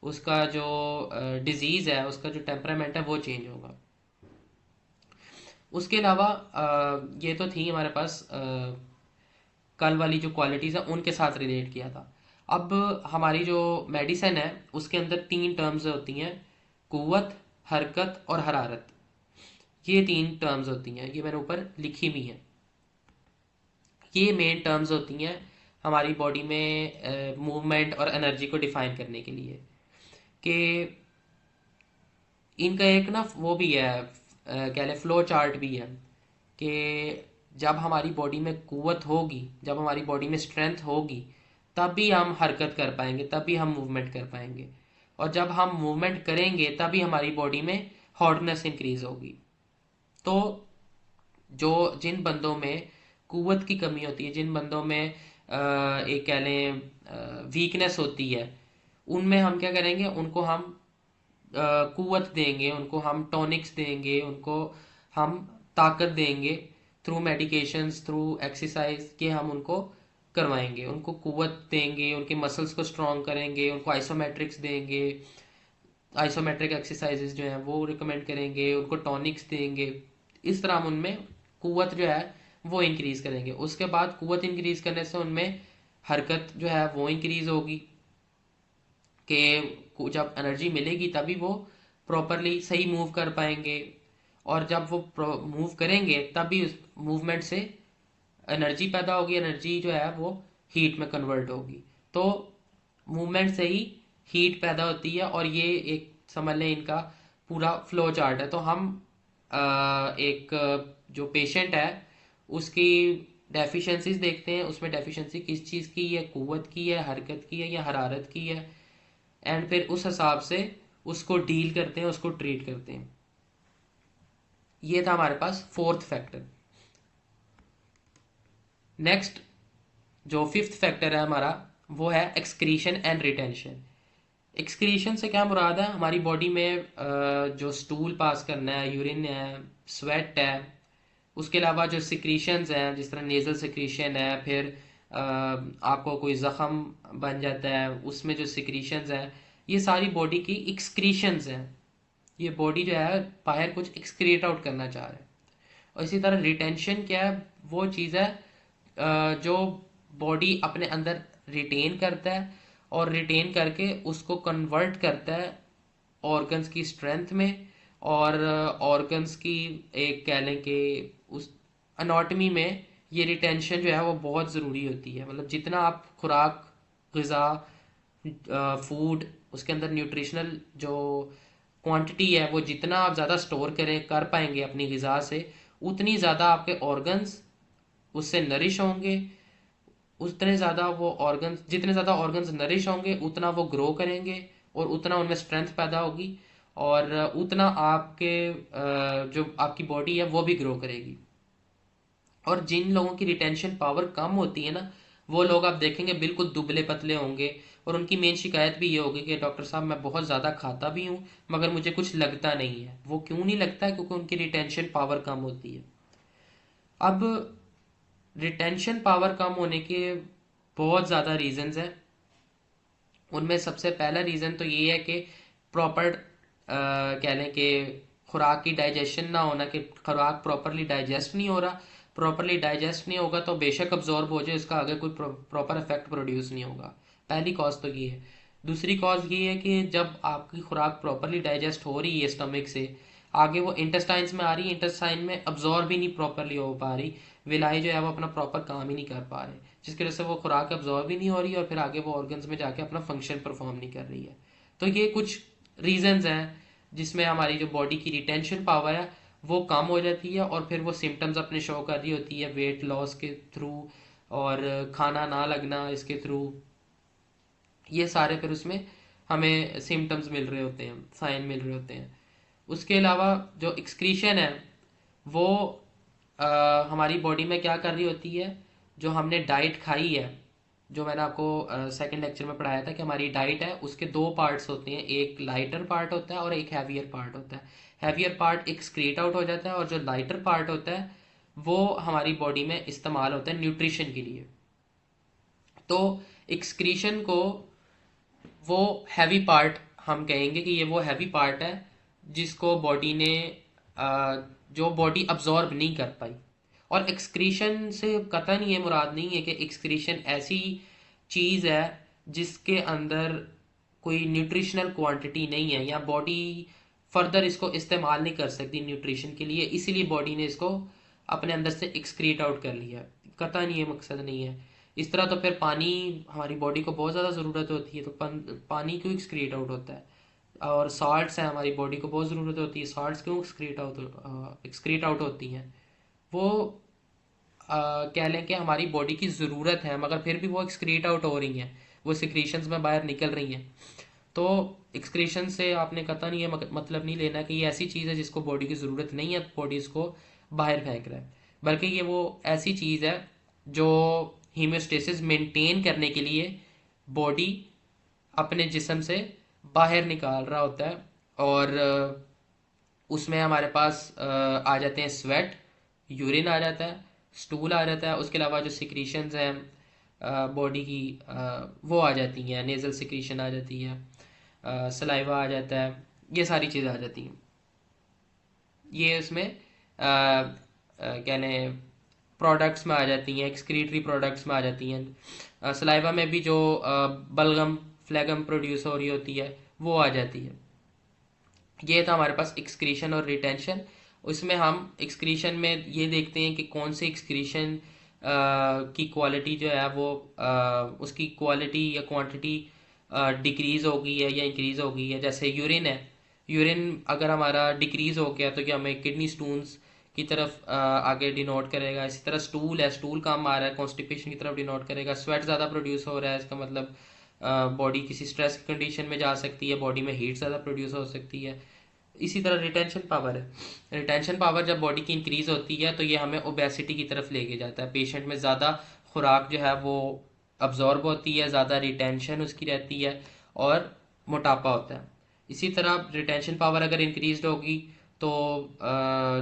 उसका जो डिजीज़ है, उसका जो टेम्परामेंट है वो चेंज होगा। उसके अलावा ये तो थी हमारे पास कल वाली जो क्वालिटीज़ है उनके साथ रिलेट किया था। अब हमारी जो मेडिसिन है उसके अंदर 3 टर्म्स होती हैं, कुव्वत, हरकत और हरारत। ये 3 टर्म्स होती हैं, ये मैंने ऊपर लिखी भी हैं। ये मेन टर्म्स होती हैं हमारी बॉडी में मूवमेंट और एनर्जी को डिफाइन करने के लिए, कि इनका एक ना वो भी है, कह लें फ्लो चार्ट भी है, कि जब हमारी बॉडी में कुव्वत होगी, जब हमारी बॉडी में स्ट्रेंथ होगी, तभी हम हरकत कर पाएंगे, तभी हम मूवमेंट कर पाएंगे, और जब हम मूवमेंट करेंगे तभी हमारी बॉडी में हॉटनेस इंक्रीज होगी। तो जो जिन बंदों में कुव्वत की कमी होती है, जिन बंदों में एक कह लें वीकनेस होती है, उनमें हम क्या करेंगे, उनको हम कुव्वत देंगे, उनको हम टॉनिक्स देंगे, उनको हम ताकत देंगे थ्रू मेडिकेशंस, थ्रू एक्सरसाइज के हम उनको करवाएंगे, उनको कुव्वत देंगे, उनके मसल्स को स्ट्रॉन्ग करेंगे, उनको आइसोमेट्रिक्स देंगे, आइसोमेट्रिक एक्सरसाइजेज जो हैं वो रिकमेंड करेंगे, उनको टॉनिक्स देंगे। इस तरह हम उनमें कुव्वत जो है वो इंक्रीज करेंगे। उसके बाद कुव्वत इंक्रीज करने से उनमें हरकत जो है वो इंक्रीज होगी, कि जब एनर्जी मिलेगी तभी वो प्रॉपरली सही मूव कर पाएंगे, और जब वो मूव करेंगे तभी उस मूवमेंट से एनर्जी पैदा होगी, एनर्जी जो है वो हीट में कन्वर्ट होगी। तो मूवमेंट से ही हीट पैदा होती है, और ये एक समझ लें इनका पूरा फ्लो चार्ट है। तो हम एक जो पेशेंट है उसकी डेफिशिएंसीज देखते हैं, उसमें डेफिशिएंसी किस चीज़ की है, कुव्वत की है, हरकत की है, या हरारत की है, एंड फिर उस हिसाब से उसको डील करते हैं, उसको ट्रीट करते हैं। ये था हमारे पास फोर्थ फैक्टर। नेक्स्ट जो फिफ्थ फैक्टर है हमारा, वो है एक्सक्रीशन एंड रिटेंशन। एक्सक्रीशन से क्या मुराद है, हमारी बॉडी में जो स्टूल पास करना है, यूरिन है, स्वेट है, उसके अलावा जो सिक्रीशंस हैं, जिस तरह नेजल सिक्रीशन है, फिर आपको कोई ज़ख़म बन जाता है उसमें जो सिक्रीशंस हैं, ये सारी बॉडी की एक्सक्रीशंस हैं। ये बॉडी जो है बाहर कुछ एक्सक्रीट आउट करना चाह रहा है। और इसी तरह रिटेंशन क्या है, वो चीज़ है जो बॉडी अपने अंदर रिटेन करता है, और रिटेन करके उसको कन्वर्ट करता है ऑर्गन्स की स्ट्रेंथ में, और ऑर्गन्स की एक कह लें कि उस अनाटमी में ये रिटेंशन जो है वो बहुत ज़रूरी होती है। मतलब जितना आप खुराक, ग़िज़ा, फूड, उसके अंदर न्यूट्रिशनल जो क्वांटिटी है वो जितना आप ज़्यादा स्टोर करें कर पाएंगे अपनी ग़िज़ा से, उतनी ज़्यादा आपके ऑर्गन्स उससे नरिश होंगे, उतने ज़्यादा वो ऑर्गन्स, जितने ज़्यादा ऑर्गन्स नरिश होंगे उतना वो ग्रो करेंगे, और उतना उनमें स्ट्रेंथ पैदा होगी, और उतना आपके जो आपकी बॉडी है वो भी ग्रो करेगी। और जिन लोगों की रिटेंशन पावर कम होती है ना, वो लोग आप देखेंगे बिल्कुल दुबले पतले होंगे, और उनकी मेन शिकायत भी ये होगी कि डॉक्टर साहब मैं बहुत ज़्यादा खाता भी हूँ मगर मुझे कुछ लगता नहीं है। वो क्यों नहीं लगता है? क्योंकि उनकी रिटेंशन पावर कम होती है। अब रिटेंशन पावर कम होने के बहुत ज़्यादा रीजंस हैं। उनमें सबसे पहला रीज़न तो ये है कि प्रॉपर कह लें कि खुराक की डाइजेशन ना होना, कि खुराक प्रॉपरली डाइजेस्ट नहीं हो रहा। प्रॉपरली डाइजेस्ट नहीं होगा तो बेशक अब्जॉर्ब हो जाए, इसका आगे कोई प्रॉपर इफेक्ट प्रोड्यूस नहीं होगा। पहली कॉज तो ये है। दूसरी कॉज ये है कि जब आपकी खुराक प्रॉपरली डाइजेस्ट हो रही है स्टमक से, आगे वो इंटेस्टाइन्स में आ रही है, इंटेस्टाइन में अब्जॉर्ब ही नहीं प्रॉपरली हो पा रही, विलाई जो है वो अपना प्रॉपर काम ही नहीं कर पा रहे, जिसकी वजह से वो खुराक अब्जॉर्ब ही नहीं हो रही है और फिर आगे वो ऑर्गन्स में जाके अपना फंक्शन परफॉर्म नहीं कर रही है। तो ये कुछ रीजंस हैं जिसमें हमारी जो बॉडी की रिटेंशन पावर है वो कम हो जाती है, और फिर वो सिम्टम्स अपने शो कर रही होती है वेट लॉस के थ्रू और खाना ना लगना इसके थ्रू। ये सारे फिर उसमें हमें सिम्टम्स मिल रहे होते हैं, साइन मिल रहे होते हैं। उसके अलावा जो एक्सक्रीशन है वो हमारी बॉडी में क्या कर रही होती है, जो हमने डाइट खाई है, जो मैंने आपको सेकंड लेक्चर में पढ़ाया था कि हमारी डाइट है उसके दो पार्ट्स होते हैं, एक लाइटर पार्ट होता है और एक हैवियर पार्ट होता है। हैवियर पार्ट एक्सक्रीट आउट हो जाता है और जो लाइटर पार्ट होता है वो हमारी बॉडी में इस्तेमाल होता है न्यूट्रिशन के लिए। तो एक्सक्रीशन को वो हैवी पार्ट हम कहेंगे कि ये वो हैवी पार्ट है जिसको बॉडी ने जो बॉडी अब्जॉर्ब नहीं कर पाई। और एक्सक्रीशन से कतई ये मुराद नहीं है कि एक्सक्रीशन ऐसी चीज़ है जिसके अंदर कोई न्यूट्रिशनल क्वांटिटी नहीं है या बॉडी फर्दर इसको इस्तेमाल नहीं कर सकती न्यूट्रिशन के लिए, इसीलिए बॉडी ने इसको अपने अंदर से एक्सक्रीट आउट कर लिया। कतई ये मकसद नहीं है। इस तरह तो फिर पानी हमारी बॉडी को बहुत ज़्यादा ज़रूरत होती है, तो पानी क्यों एक्सक्रीट आउट होता है? और साल्ट्स हैं, हमारी बॉडी को बहुत ज़रूरत होती है, साल्ट्स क्यों एक्सक्रीट आउट होती हैं? वो कह लें कि हमारी बॉडी की ज़रूरत है मगर फिर भी वो एक्सक्रीट आउट हो रही हैं, वो सिक्रीशंस में बाहर निकल रही हैं। तो एक्सक्रीशन से आपने कतई नहीं ये मतलब नहीं लेना कि ये ऐसी चीज़ है जिसको बॉडी की ज़रूरत नहीं है, बॉडी इसको बाहर फेंक रहा है। बल्कि ये वो ऐसी चीज़ है जो हीमोस्टेसिस मेंटेन करने के लिए बॉडी अपने जिस्म से बाहर निकाल रहा होता है। और उसमें हमारे पास आ जाते हैं स्वेट, यूरिन आ जाता है, स्टूल आ जाता है। उसके अलावा जो सिक्रीशंस हैं बॉडी की वो आ जाती हैं, नेज़ल सिक्रीशन आ जाती है, सलाइवा आ जाता है, ये सारी चीज़ें आ जाती हैं। ये उसमें कह लें प्रोडक्ट्स में आ जाती हैं, एक्सक्रीटरी प्रोडक्ट्स में आ जाती हैं। सलाइवा में भी जो बलगम फ्लैगम प्रोड्यूस हो रही होती है वो आ जाती है। ये था हमारे पास एक्सक्रीशन और रिटेंशन। उसमें हम एक्सक्रीशन में ये देखते हैं कि कौन से एक्सक्रीशन की क्वालिटी जो है वो उसकी क्वालिटी या क्वांटिटी डिक्रीज हो गई है या इंक्रीज हो गई है। जैसे यूरिन है, यूरिन अगर हमारा डिक्रीज हो गया तो क्या हमें किडनी स्टोन्स की तरफ आगे डिनोट करेगा। इसी तरह स्टूल है, स्टूल कम आ रहा है, कॉन्स्टिपेशन की तरफ डिनोट करेगा। स्वेट ज़्यादा प्रोड्यूस हो रहा है, इसका मतलब बॉडी किसी स्ट्रेस की कंडीशन में जा सकती है, बॉडी में हीट ज़्यादा प्रोड्यूस हो सकती है। इसी तरह रिटेंशन पावर है, रिटेंशन पावर जब बॉडी की इंक्रीज होती है तो ये हमें ओबेसिटी की तरफ लेके जाता है। पेशेंट में ज़्यादा खुराक जो है वो अब्जॉर्ब होती है, ज़्यादा रिटेंशन उसकी रहती है और मोटापा होता है। इसी तरह रिटेंशन पावर अगर इंक्रीज होगी तो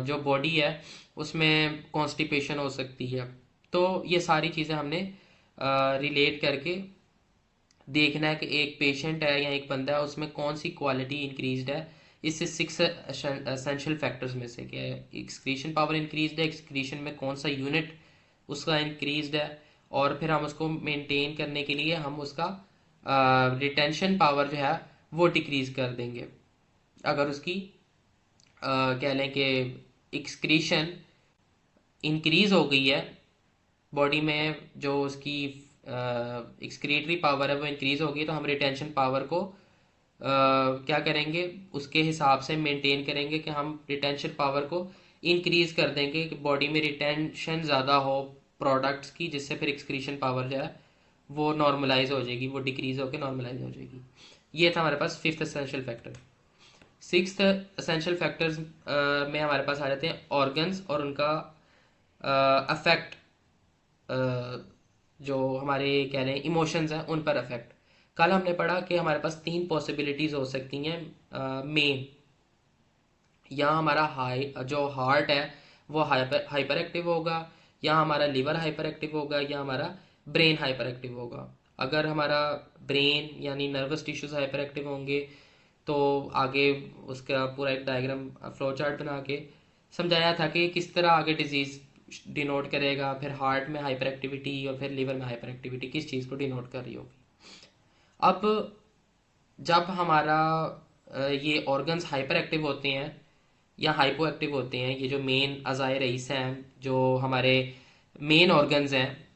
जो बॉडी है उसमें कॉन्स्टिपेशन हो सकती है। तो ये सारी चीज़ें हमने रिलेट करके देखना है कि एक पेशेंट है या एक बंदा है उसमें कौन सी क्वालिटी इंक्रीज्ड है। इससे 6 एसेंशियल फैक्टर्स में से क्या है, एक्सक्रीशन पावर इंक्रीज्ड है, एक्सक्रीशन में कौन सा यूनिट उसका इंक्रीज्ड है, और फिर हम उसको मेंटेन करने के लिए हम उसका रिटेंशन पावर जो है वो डिक्रीज कर देंगे। अगर उसकी कह लें कि एक्सक्रीशन इंक्रीज हो गई है, बॉडी में जो उसकी एक्सक्रीटरी पावर है वो इंक्रीज होगी, तो हम रिटेंशन पावर को क्या करेंगे, उसके हिसाब से मेंटेन करेंगे कि हम रिटेंशन पावर को इंक्रीज कर देंगे कि बॉडी में रिटेंशन ज़्यादा हो प्रोडक्ट्स की, जिससे फिर एक्सक्रीशन पावर जो है वो नॉर्मलाइज हो जाएगी, वो डिक्रीज होकर नॉर्मलाइज हो जाएगी। ये था हमारे पास fifth essential factor. Sixth essential factors में हमारे पास आ जाते हैं ऑर्गन्स और उनका अफेक्ट जो हमारे कह लें इमोशंस हैं उन पर अफेक्ट। कल हमने पढ़ा कि हमारे पास तीन पॉसिबिलिटीज़ हो सकती हैं मेन। या हमारा जो हार्ट है वो हाइपर एक्टिव होगा, या हमारा लिवर हाइपर एक्टिव होगा, या हमारा ब्रेन हाइपर एक्टिव होगा। अगर हमारा ब्रेन यानी नर्वस टिश्यूज हाइपर एक्टिव होंगे तो आगे उसका पूरा एक डायग्राम फ्लो चार्ट बना के समझाया था कि किस तरह आगे डिजीज डिनोट करेगा, फिर हार्ट में हाइपर एक्टिविटी और फिर लिवर में हाइपर एक्टिविटी किस चीज़ को डिनोट कर रही होगी। अब जब हमारा ये ऑर्गन्स हाइपर एक्टिव होते हैं या हाइपो एक्टिव होते हैं, ये जो मेन अज़ाए रईस हैं, जो हमारे मेन ऑर्गन्स हैं,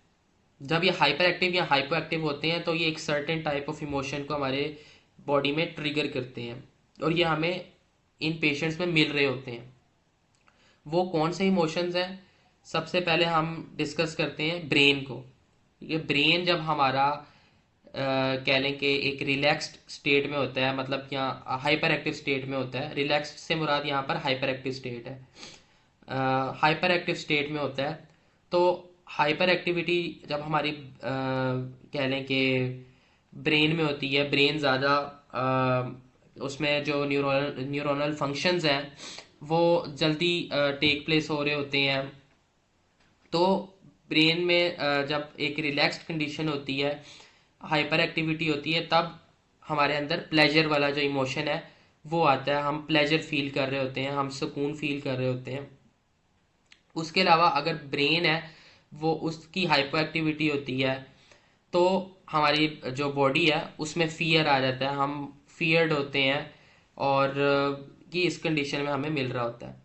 जब ये हाइपर एक्टिव या हाइपो एक्टिव होते हैं तो ये एक सर्टेन टाइप ऑफ इमोशन को हमारे बॉडी में ट्रिगर करते हैं, और ये हमें इन पेशेंट्स में मिल रहे होते हैं। वो कौन से इमोशंस हैं? सबसे पहले हम डिस्कस करते हैं ब्रेन को। ये ब्रेन जब हमारा कह लें कि एक रिलैक्स्ड स्टेट में होता है, मतलब यहाँ हाइपर एक्टिव स्टेट में होता है। रिलैक्स्ड से मुराद यहाँ पर हाइपर एक्टिव स्टेट है। हाइपर एक्टिव स्टेट में होता है तो हाइपर एक्टिविटी जब हमारी कह लें कि ब्रेन में होती है, ब्रेन ज़्यादा उसमें जो न्यूरोनल फंक्शंस हैं वो जल्दी टेक प्लेस हो रहे होते हैं। तो ब्रेन में जब एक रिलैक्स्ड कंडीशन होती है, हाइपर एक्टिविटी होती है, तब हमारे अंदर प्लेजर वाला जो इमोशन है वो आता है। हम प्लेजर फील कर रहे होते हैं, हम सुकून फील कर रहे होते हैं। उसके अलावा अगर ब्रेन है वो उसकी हाइपर एक्टिविटी होती है तो हमारी जो बॉडी है उसमें फियर आ जाता है, हम फियर्ड होते हैं, और ये इस कंडीशन में हमें मिल रहा होता है।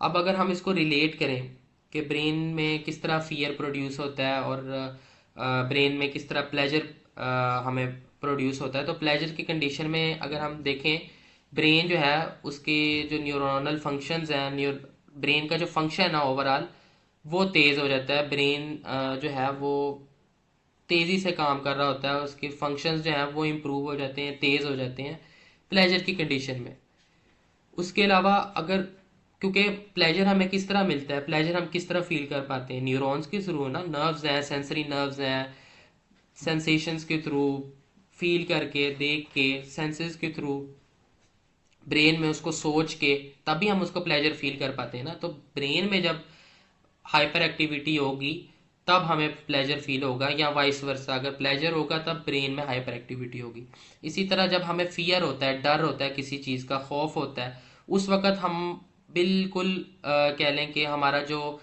अब अगर हम इसको रिलेट करें कि ब्रेन में किस तरह फियर प्रोड्यूस होता है और ब्रेन में किस तरह प्लेजर हमें प्रोड्यूस होता है, तो प्लेजर की कंडीशन में अगर हम देखें, ब्रेन जो है उसके जो न्यूरोनल फंक्शंस हैं, ब्रेन का जो फंक्शन है ओवरऑल वो तेज़ हो जाता है। ब्रेन जो है वो तेज़ी से काम कर रहा होता है, उसके फंक्शंस जो हैं वो इम्प्रूव हो जाते हैं, तेज़ हो जाते हैं प्लेजर की कंडीशन में। उसके अलावा अगर, क्योंकि प्लेजर हमें किस तरह मिलता है, प्लेजर हम किस तरह फील कर पाते हैं, न्यूरॉन्स के थ्रू ना, नर्व्स हैं, सेंसरी नर्व्स हैं, सेंसेशंस के थ्रू, फील करके, देख के, सेंसेस के थ्रू, ब्रेन में उसको सोच के, तभी हम उसको प्लेजर फील कर पाते हैं ना। तो ब्रेन में जब हाइपर एक्टिविटी होगी तब हमें प्लेजर फील होगा, या वाइस वर्सा, अगर प्लेजर होगा तब ब्रेन में हाइपर एक्टिविटी होगी। इसी तरह जब हमें फियर होता है, डर होता है, किसी चीज़ का खौफ होता है, उस वक़्त हम बिल्कुल कह लें कि हमारा जो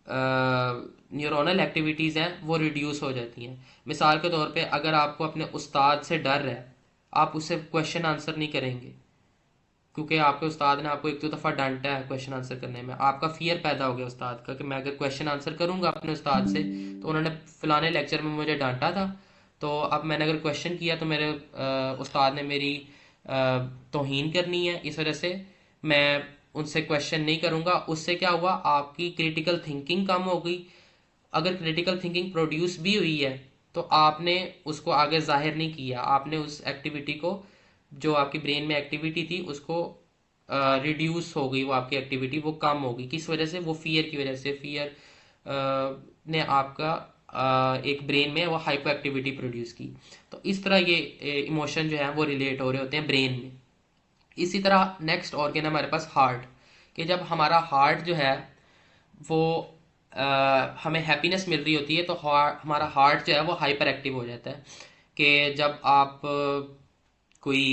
न्यूरोनल एक्टिविटीज़ हैं वो रिड्यूस हो जाती हैं। मिसाल के तौर पे अगर आपको अपने उस्ताद से डर है, आप उससे क्वेश्चन आंसर नहीं करेंगे, क्योंकि आपके उस्ताद ने आपको एक दो दफ़ा डांटा है क्वेश्चन आंसर करने में, आपका फियर पैदा हो गया उस्ताद का कि मैं अगर क्वेश्चन आंसर करूंगा अपने उस्ताद से तो उन्होंने फलाने लेक्चर में मुझे डांटा था, तो अब मैंने अगर क्वेश्चन किया तो मेरे उस्ताद ने मेरी तौहीन करनी है, इस वजह से मैं उनसे क्वेश्चन नहीं करूंगा। उससे क्या हुआ, आपकी क्रिटिकल थिंकिंग कम हो गई। अगर क्रिटिकल थिंकिंग प्रोड्यूस भी हुई है तो आपने उसको आगे जाहिर नहीं किया, आपने उस एक्टिविटी को, जो आपकी ब्रेन में एक्टिविटी थी उसको रिड्यूस हो गई, वो आपकी एक्टिविटी वो कम हो गई। किस वजह से? वो फियर की वजह से। फियर ने आपका एक ब्रेन में वो हाइपर एक्टिविटी प्रोड्यूस की। तो इस तरह ये इमोशन जो है वो रिलेट हो रहे होते हैं ब्रेन में। इसी तरह नेक्स्ट ऑर्गन है हमारे पास हार्ट, कि जब हमारा हार्ट जो है वो हमें हैप्पीनेस मिल रही होती है तो हमारा हार्ट जो है वो हाइपर एक्टिव हो जाता है। कि जब आप कोई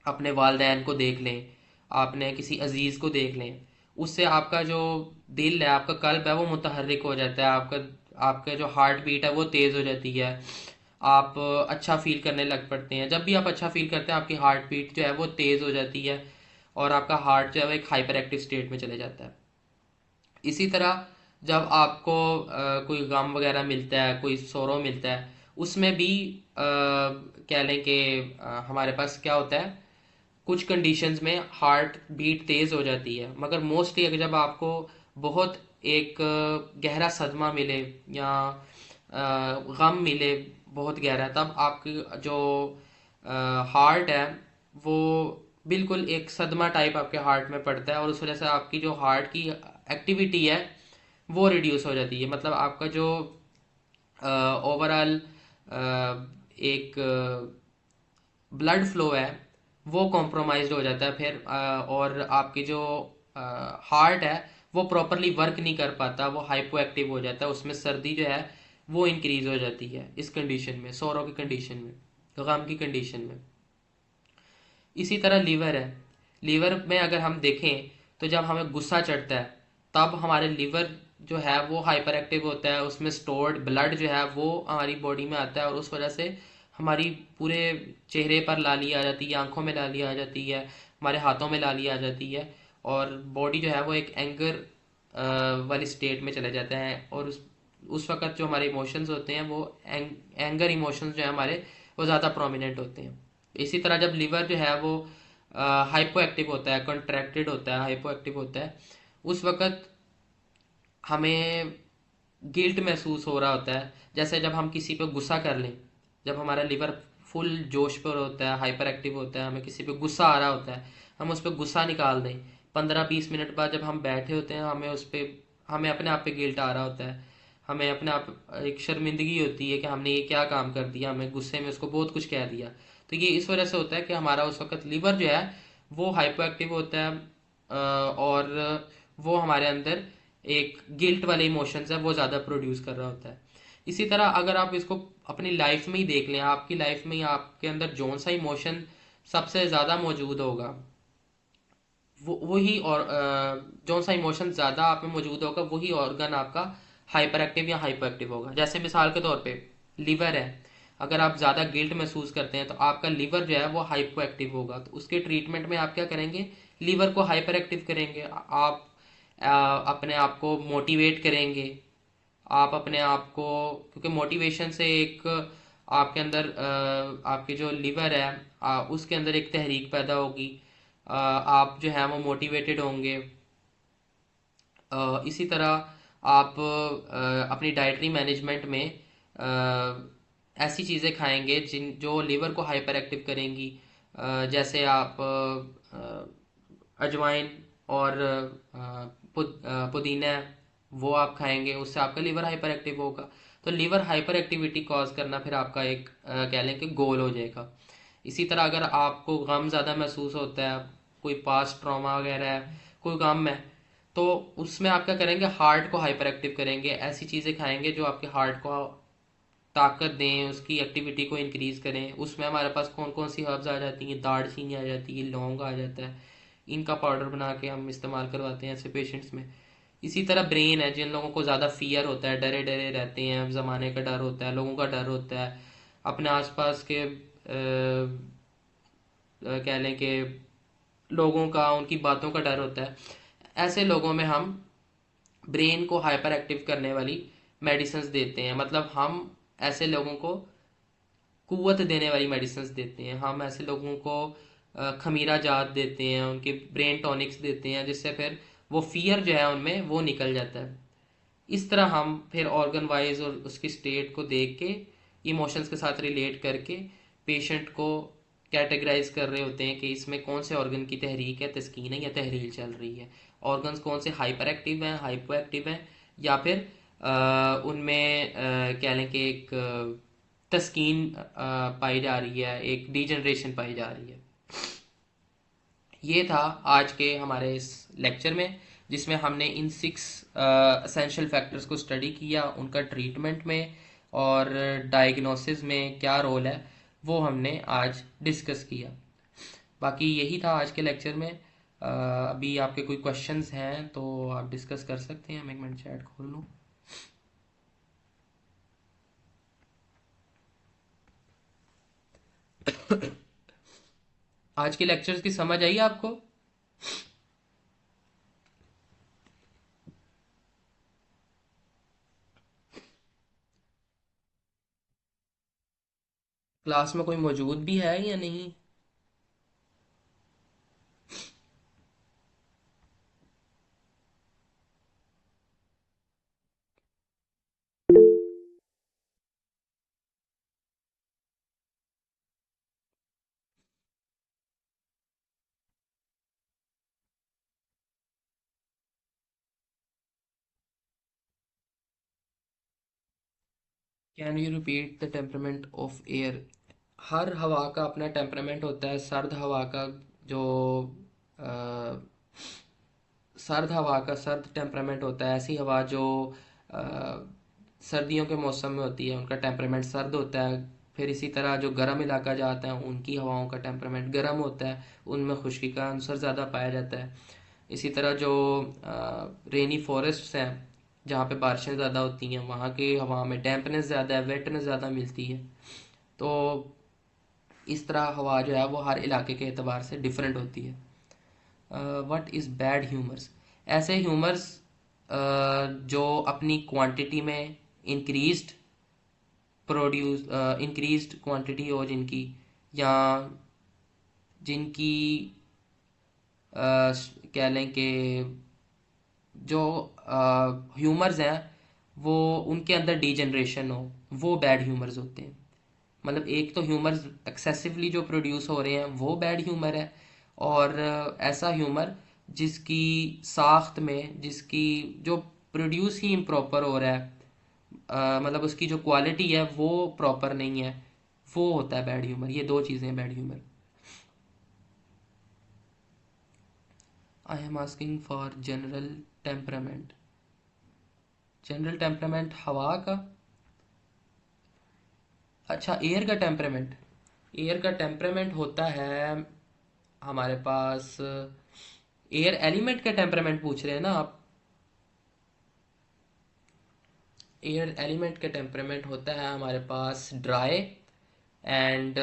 अपने वालदैन को देख लें, आपने किसी अजीज़ को देख लें, उससे आपका जो दिल है, आपका कल्ब है वो मुतहर्रिक हो जाता है, आपका आपका जो हार्ट बीट है वो तेज़ हो जाती है, आप अच्छा फील करने लग पड़ते हैं। जब भी आप अच्छा फील करते हैं आपकी हार्ट बीट जो है वो तेज़ हो जाती है और आपका हार्ट जो है वो एक हाइपर एक्टिव स्टेट में चले जाता है। इसी तरह जब आपको कोई गम वगैरह मिलता है, कोई सोरो मिलता है, उसमें भी कह लें कि हमारे पास क्या होता है, कुछ कंडीशंस में हार्ट बीट तेज़ हो जाती है, मगर मोस्टली अगर जब आपको बहुत एक गहरा सदमा मिले या गम मिले बहुत गहरा, तब आपकी जो हार्ट है वो बिल्कुल एक सदमा टाइप आपके हार्ट में पड़ता है, और उस वजह से आपकी जो हार्ट की एक्टिविटी है वो रिड्यूस हो जाती है। मतलब आपका जो ओवरऑल एक ब्लड फ्लो है वो कॉम्प्रोमाइज्ड हो जाता है फिर, और आपकी जो हार्ट है वो प्रॉपरली वर्क नहीं कर पाता, वो हाइपो एक्टिव हो जाता है, उसमें सर्दी जो है वो इंक्रीज हो जाती है इस कंडीशन में, सौरों की कंडीशन में, गम की कंडीशन में। इसी तरह लीवर है। लीवर में अगर हम देखें तो जब हमें गुस्सा चढ़ता है तब हमारे लीवर जो है वो हाइपर एक्टिव होता है, उसमें स्टोर्ड ब्लड जो है वो हमारी बॉडी में आता है, और उस वजह से हमारी पूरे चेहरे पर लाली आ जाती है, आंखों में लाली आ जाती है, हमारे हाथों में लाली आ जाती है, और बॉडी जो है वो एक एंगर वाली स्टेट में चले जाते हैं, और उस वक्त जो हमारे इमोशंस होते हैं वो एंगर इमोशंस जो है हमारे वो ज़्यादा प्रोमिनेंट होते हैं। इसी तरह जब लिवर जो है वो हाइपो एक्टिव होता है, कंट्रैक्टेड होता है, हाइपो एक्टिव होता है, उस वक्त हमें गिल्ट महसूस हो रहा होता है, जैसे जब हम किसी पे गुस्सा कर लें, जब हमारा लिवर फुल जोश पर होता है, हाइपर एक्टिव होता है, हमें किसी पे गुस्सा आ रहा होता है, हम उस पर गुस्सा निकाल दें, 15-20 मिनट बाद जब हम बैठे होते हैं हमें उस पर, हमें अपने आप पे गिल्ट आ रहा होता है, हमें अपने आप एक शर्मिंदगी होती है कि हमने ये क्या काम कर दिया, हमें गुस्से में उसको बहुत कुछ कह दिया। तो ये इस वजह से होता है कि हमारा उस वक्त लीवर जो है वो हाइपर एक्टिव होता है, और वो हमारे अंदर एक गिल्ट वाले इमोशंस है वो ज़्यादा प्रोड्यूस कर रहा होता है। इसी तरह अगर आप इसको अपनी लाइफ में ही देख लें, आपकी लाइफ में ही आपके अंदर जौन सा इमोशन सबसे ज़्यादा मौजूद होगा, वो वही, और जौन सा इमोशन ज़्यादा आप में मौजूद होगा वही ऑर्गन आपका हाइपर एक्टिव या हाइपर एक्टिव होगा। जैसे मिसाल के तौर पे लीवर है, अगर आप ज़्यादा गिल्ट महसूस करते हैं तो आपका लीवर जो है वो हाइपर एक्टिव होगा, तो उसके ट्रीटमेंट में आप क्या करेंगे, लीवर को हाइपर एक्टिव करेंगे, आप अपने आप को मोटिवेट करेंगे, आप अपने आप को, क्योंकि मोटिवेशन से एक आपके अंदर आपके जो लिवर है उसके अंदर एक तहरीक पैदा होगी, आप जो है वो मोटिवेटेड होंगे। इसी तरह आप अपनी डाइटरी मैनेजमेंट में ऐसी चीज़ें खाएंगे जिन जो लीवर को हाइपर एक्टिव करेंगी, जैसे आप अजवाइन और पुदीना वो आप खाएंगे, उससे आपका लीवर हाइपर एक्टिव होगा। तो लीवर हाइपर एक्टिविटी कॉज करना फिर आपका एक कह लें कि गोल हो जाएगा। इसी तरह अगर आपको गम ज़्यादा महसूस होता है, कोई पास्ट ट्रॉमा वगैरह है, कोई गम है, तो उसमें आप क्या करेंगे, हार्ट को हाइपर एक्टिव करेंगे, ऐसी चीज़ें खाएंगे जो आपके हार्ट को ताकत दें, उसकी एक्टिविटी को इंक्रीज करें। उसमें हमारे पास कौन कौन सी हर्ब्स आ जाती हैं, दालचीनी आ जाती है, लौंग आ जाता है, इनका पाउडर बना के हम इस्तेमाल करवाते हैं ऐसे पेशेंट्स में। इसी तरह ब्रेन है, जिन लोगों को ज़्यादा फियर होता है, डरे डरे रहते हैं, ज़माने का डर होता है, लोगों का डर होता है, अपने आसपास के कह लें कि लोगों का, उनकी बातों का डर होता है, ऐसे लोगों में हम ब्रेन को हाइपर एक्टिव करने वाली मेडिसिन देते हैं। मतलब हम ऐसे लोगों को कुव्वत देने वाली मेडिसिन देते हैं, हम ऐसे लोगों को खमीरा जात देते हैं, उनके ब्रेन टॉनिक्स देते हैं, जिससे फिर वो फियर जो है उनमें वो निकल जाता है। इस तरह हम फिर ऑर्गन वाइज और उसकी स्टेट को देख के, इमोशंस के साथ रिलेट करके पेशेंट को कैटेगराइज कर रहे होते हैं कि इसमें कौन से ऑर्गन की तहरीक है, तस्कीन है या तहरील चल रही है, ऑर्गन्स कौन से हाइपर एक्टिव हैं, हाइपो एक्टिव हैं, या फिर उनमें कह लें कि एक तस्कीन पाई जा रही है, एक डीजनरेशन पाई जा रही है। ये था आज के हमारे इस लेक्चर में, जिसमें हमने इन 6 असेंशियल फैक्टर्स को स्टडी किया, उनका ट्रीटमेंट में और डायग्नोसिस में क्या रोल है वो हमने आज डिस्कस किया। बाकी यही था आज के लेक्चर में। अभी आपके कोई क्वेश्चंस हैं तो आप डिस्कस कर सकते हैं, मैं एक मिनट चैट खोल लूँ। आज के लेक्चर्स की समझ आई आपको? क्लास में कोई मौजूद भी है या नहीं? Can you repeat the temperament of air? हर हवा का अपना टेम्परामेंट होता है। सर्द हवा का जो अ, सर्द हवा का सर्द टेम्परामेंट होता है। ऐसी हवा जो अ, सर्दियों के मौसम में होती है, उनका टेम्परामेंट सर्द होता है। फिर इसी तरह जो गर्म इलाका जाता है, उनकी हवाओं का टेम्परामेंट गर्म होता है, उनमें खुश्की का अंसर ज़्यादा पाया जाता है। इसी तरह जो रेनी फॉरेस्ट्स हैं, जहाँ पे बारिशें ज़्यादा होती हैं, वहाँ की हवा में डैम्पनेस ज़्यादा है, वेटनेस ज़्यादा मिलती है। तो इस तरह हवा जो है वो हर इलाके के एतबार से डिफरेंट होती है। What is bad humours? ऐसे ह्यूमर्स जो अपनी क्वांटिटी में इंक्रीज्ड प्रोड्यूस इंक्रीज्ड क्वांटिटी हो जिनकी, या जिनकी कह लें कि जो ह्यूमर्स हैं वो उनके अंदर डीजनरेशन हो, वो बैड ह्यूमर्स होते हैं। मतलब एक तो ह्यूमर्स एक्सेसिवली जो प्रोड्यूस हो रहे हैं वो बैड ह्यूमर है, और ऐसा ह्यूमर जिसकी साख्त में, जिसकी जो प्रोड्यूस ही इम्प्रॉपर हो रहा है, मतलब उसकी जो क्वालिटी है वो प्रॉपर नहीं है, वो होता है बैड ह्यूमर। ये दो चीज़ें हैं bad humour. I am asking for general temperament. General temperament हवा का? अच्छा, एयर का टेम्परामेंट। एयर का टेम्परामेंट होता है हमारे पास, एयर एलिमेंट का टेम्परामेंट पूछ रहे हैं ना आप? एयर एलिमेंट का टेम्परामेंट होता है हमारे पास dry and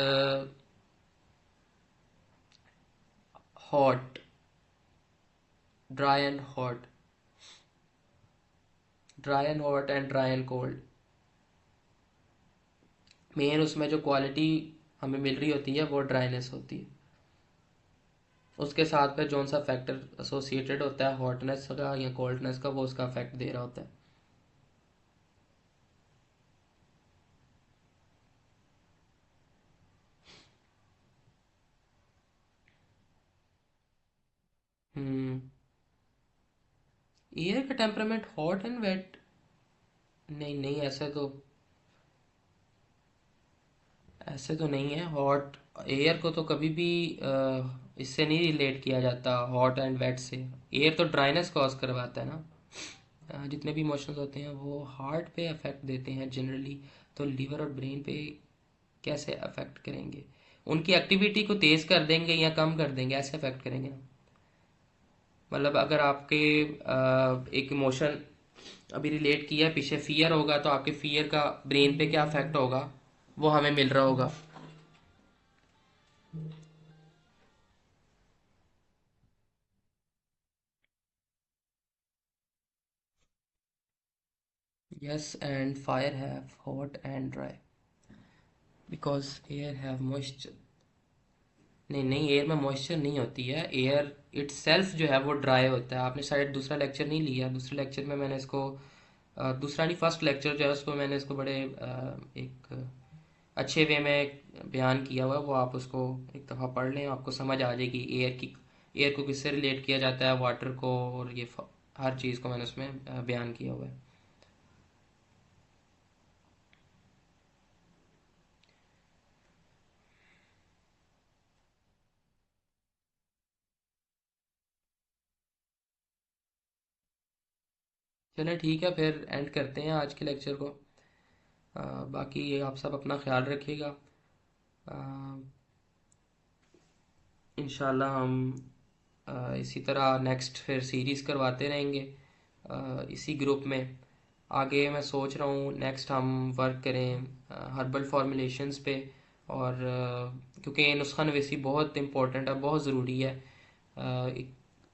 hot. Dry and hot. Dry and hot and dry and cold. Main उसमें जो क्वालिटी हमें मिल रही होती है वो ड्राइनेस होती है। उसके साथ में जौन सा फैक्टर एसोसिएटेड होता है हॉटनेस का या कोल्डनेस का, वो उसका इफेक्ट दे रहा होता है। हम्म। एयर का टेम्परामेंट हॉट एंड वेट? नहीं नहीं, ऐसे तो नहीं है। हॉट एयर को तो कभी भी इससे नहीं रिलेट किया जाता, हॉट एंड वेट से। एयर तो ड्राइनेस कॉज करवाता है ना। जितने भी इमोशंस होते हैं वो हार्ट पे अफेक्ट देते हैं जनरली, तो लीवर और ब्रेन पे कैसे अफेक्ट करेंगे? उनकी एक्टिविटी को तेज कर देंगे या कम कर देंगे, ऐसे अफेक्ट करेंगे ना। मतलब अगर आपके एक इमोशन अभी रिलेट किया है, पीछे फियर होगा, तो आपके फियर का ब्रेन पे क्या अफेक्ट होगा वो हमें मिल रहा होगा। Yes, and fire have hot and dry because air have moisture. नहीं नहीं, एयर में मॉइस्चर नहीं होती है। एयर इट सेल्फ जो है वो ड्राई होता है। आपने शायद दूसरा लेक्चर नहीं लिया। दूसरे लेक्चर में मैंने इसको दूसरा नहीं, फर्स्ट लेक्चर जो है उसको मैंने इसको बड़े एक अच्छे वे में बयान किया हुआ है। वो आप उसको एक दफ़ा पढ़ लें, आपको समझ आ जाएगी एयर को किससे रिलेट किया जाता है, वाटर को, और ये हर चीज़ को मैंने उसमें बयान किया हुआ है। चलें ठीक है, फिर एंड करते हैं आज के लेक्चर को। बाकी आप सब अपना ख्याल रखिएगा। इंशाल्लाह हम इसी तरह नेक्स्ट फिर सीरीज़ करवाते रहेंगे इसी ग्रुप में। आगे मैं सोच रहा हूँ नेक्स्ट हम वर्क करें हर्बल फॉर्मुलेशंस पे। और क्योंकि नुस्खा नवीसी बहुत इम्पोर्टेंट है, बहुत ज़रूरी है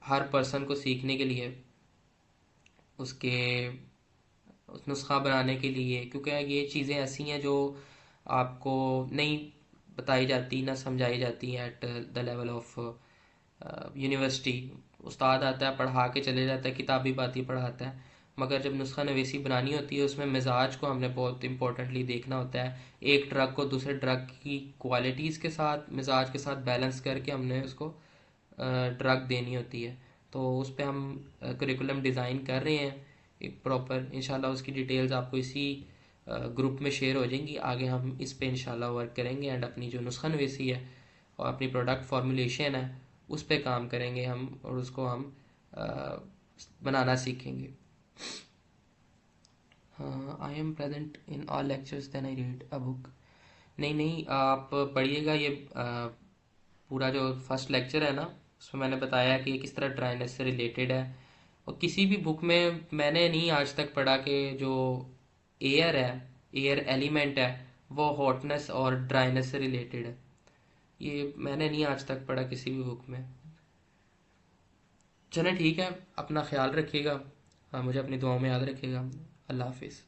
हर पर्सन को सीखने के लिए, उसके उस नुस्खा बनाने के लिए। क्योंकि ये चीज़ें ऐसी हैं जो आपको नहीं बताई जाती, ना समझाई जाती हैं at the level of university. उस्ताद आता है, पढ़ा के चले जाता है, किताबी बातें पढ़ाता है, मगर जब नुस्खा नवीसी बनानी होती है उसमें मिजाज को हमने बहुत इंपॉर्टेंटली देखना होता है। एक ड्रग को दूसरे ड्रग की क्वालिटीज़ के साथ, मिजाज के साथ बैलेंस करके हमने उसको ड्रग देनी होती है। तो उस पर हम करिकुलम डिज़ाइन कर रहे हैं एक प्रॉपर। इंशाल्लाह उसकी डिटेल्स आपको इसी ग्रुप में शेयर हो जाएंगी। आगे हम इस पे इंशाल्लाह वर्क करेंगे एंड अपनी जो नुस्खा नवीसी है और अपनी प्रोडक्ट फॉर्मुलेशन है उस पे काम करेंगे हम, और उसको हम बनाना सीखेंगे। I am present in all lectures then I read a book. नहीं नहीं, आप पढ़िएगा ये पूरा जो फर्स्ट लेक्चर है ना, उसमें मैंने बताया कि ये किस तरह ड्राइनेस से रिलेटेड है। और किसी भी बुक में मैंने नहीं आज तक पढ़ा कि जो एयर है, एयर एलिमेंट है, वो हॉटनेस और ड्राइनेस से रिलेटेड है। ये मैंने नहीं आज तक पढ़ा किसी भी बुक में। चलें ठीक है, अपना ख्याल रखिएगा। हाँ, मुझे अपनी दुआओं में याद रखिएगा। अल्लाह हाफिज़।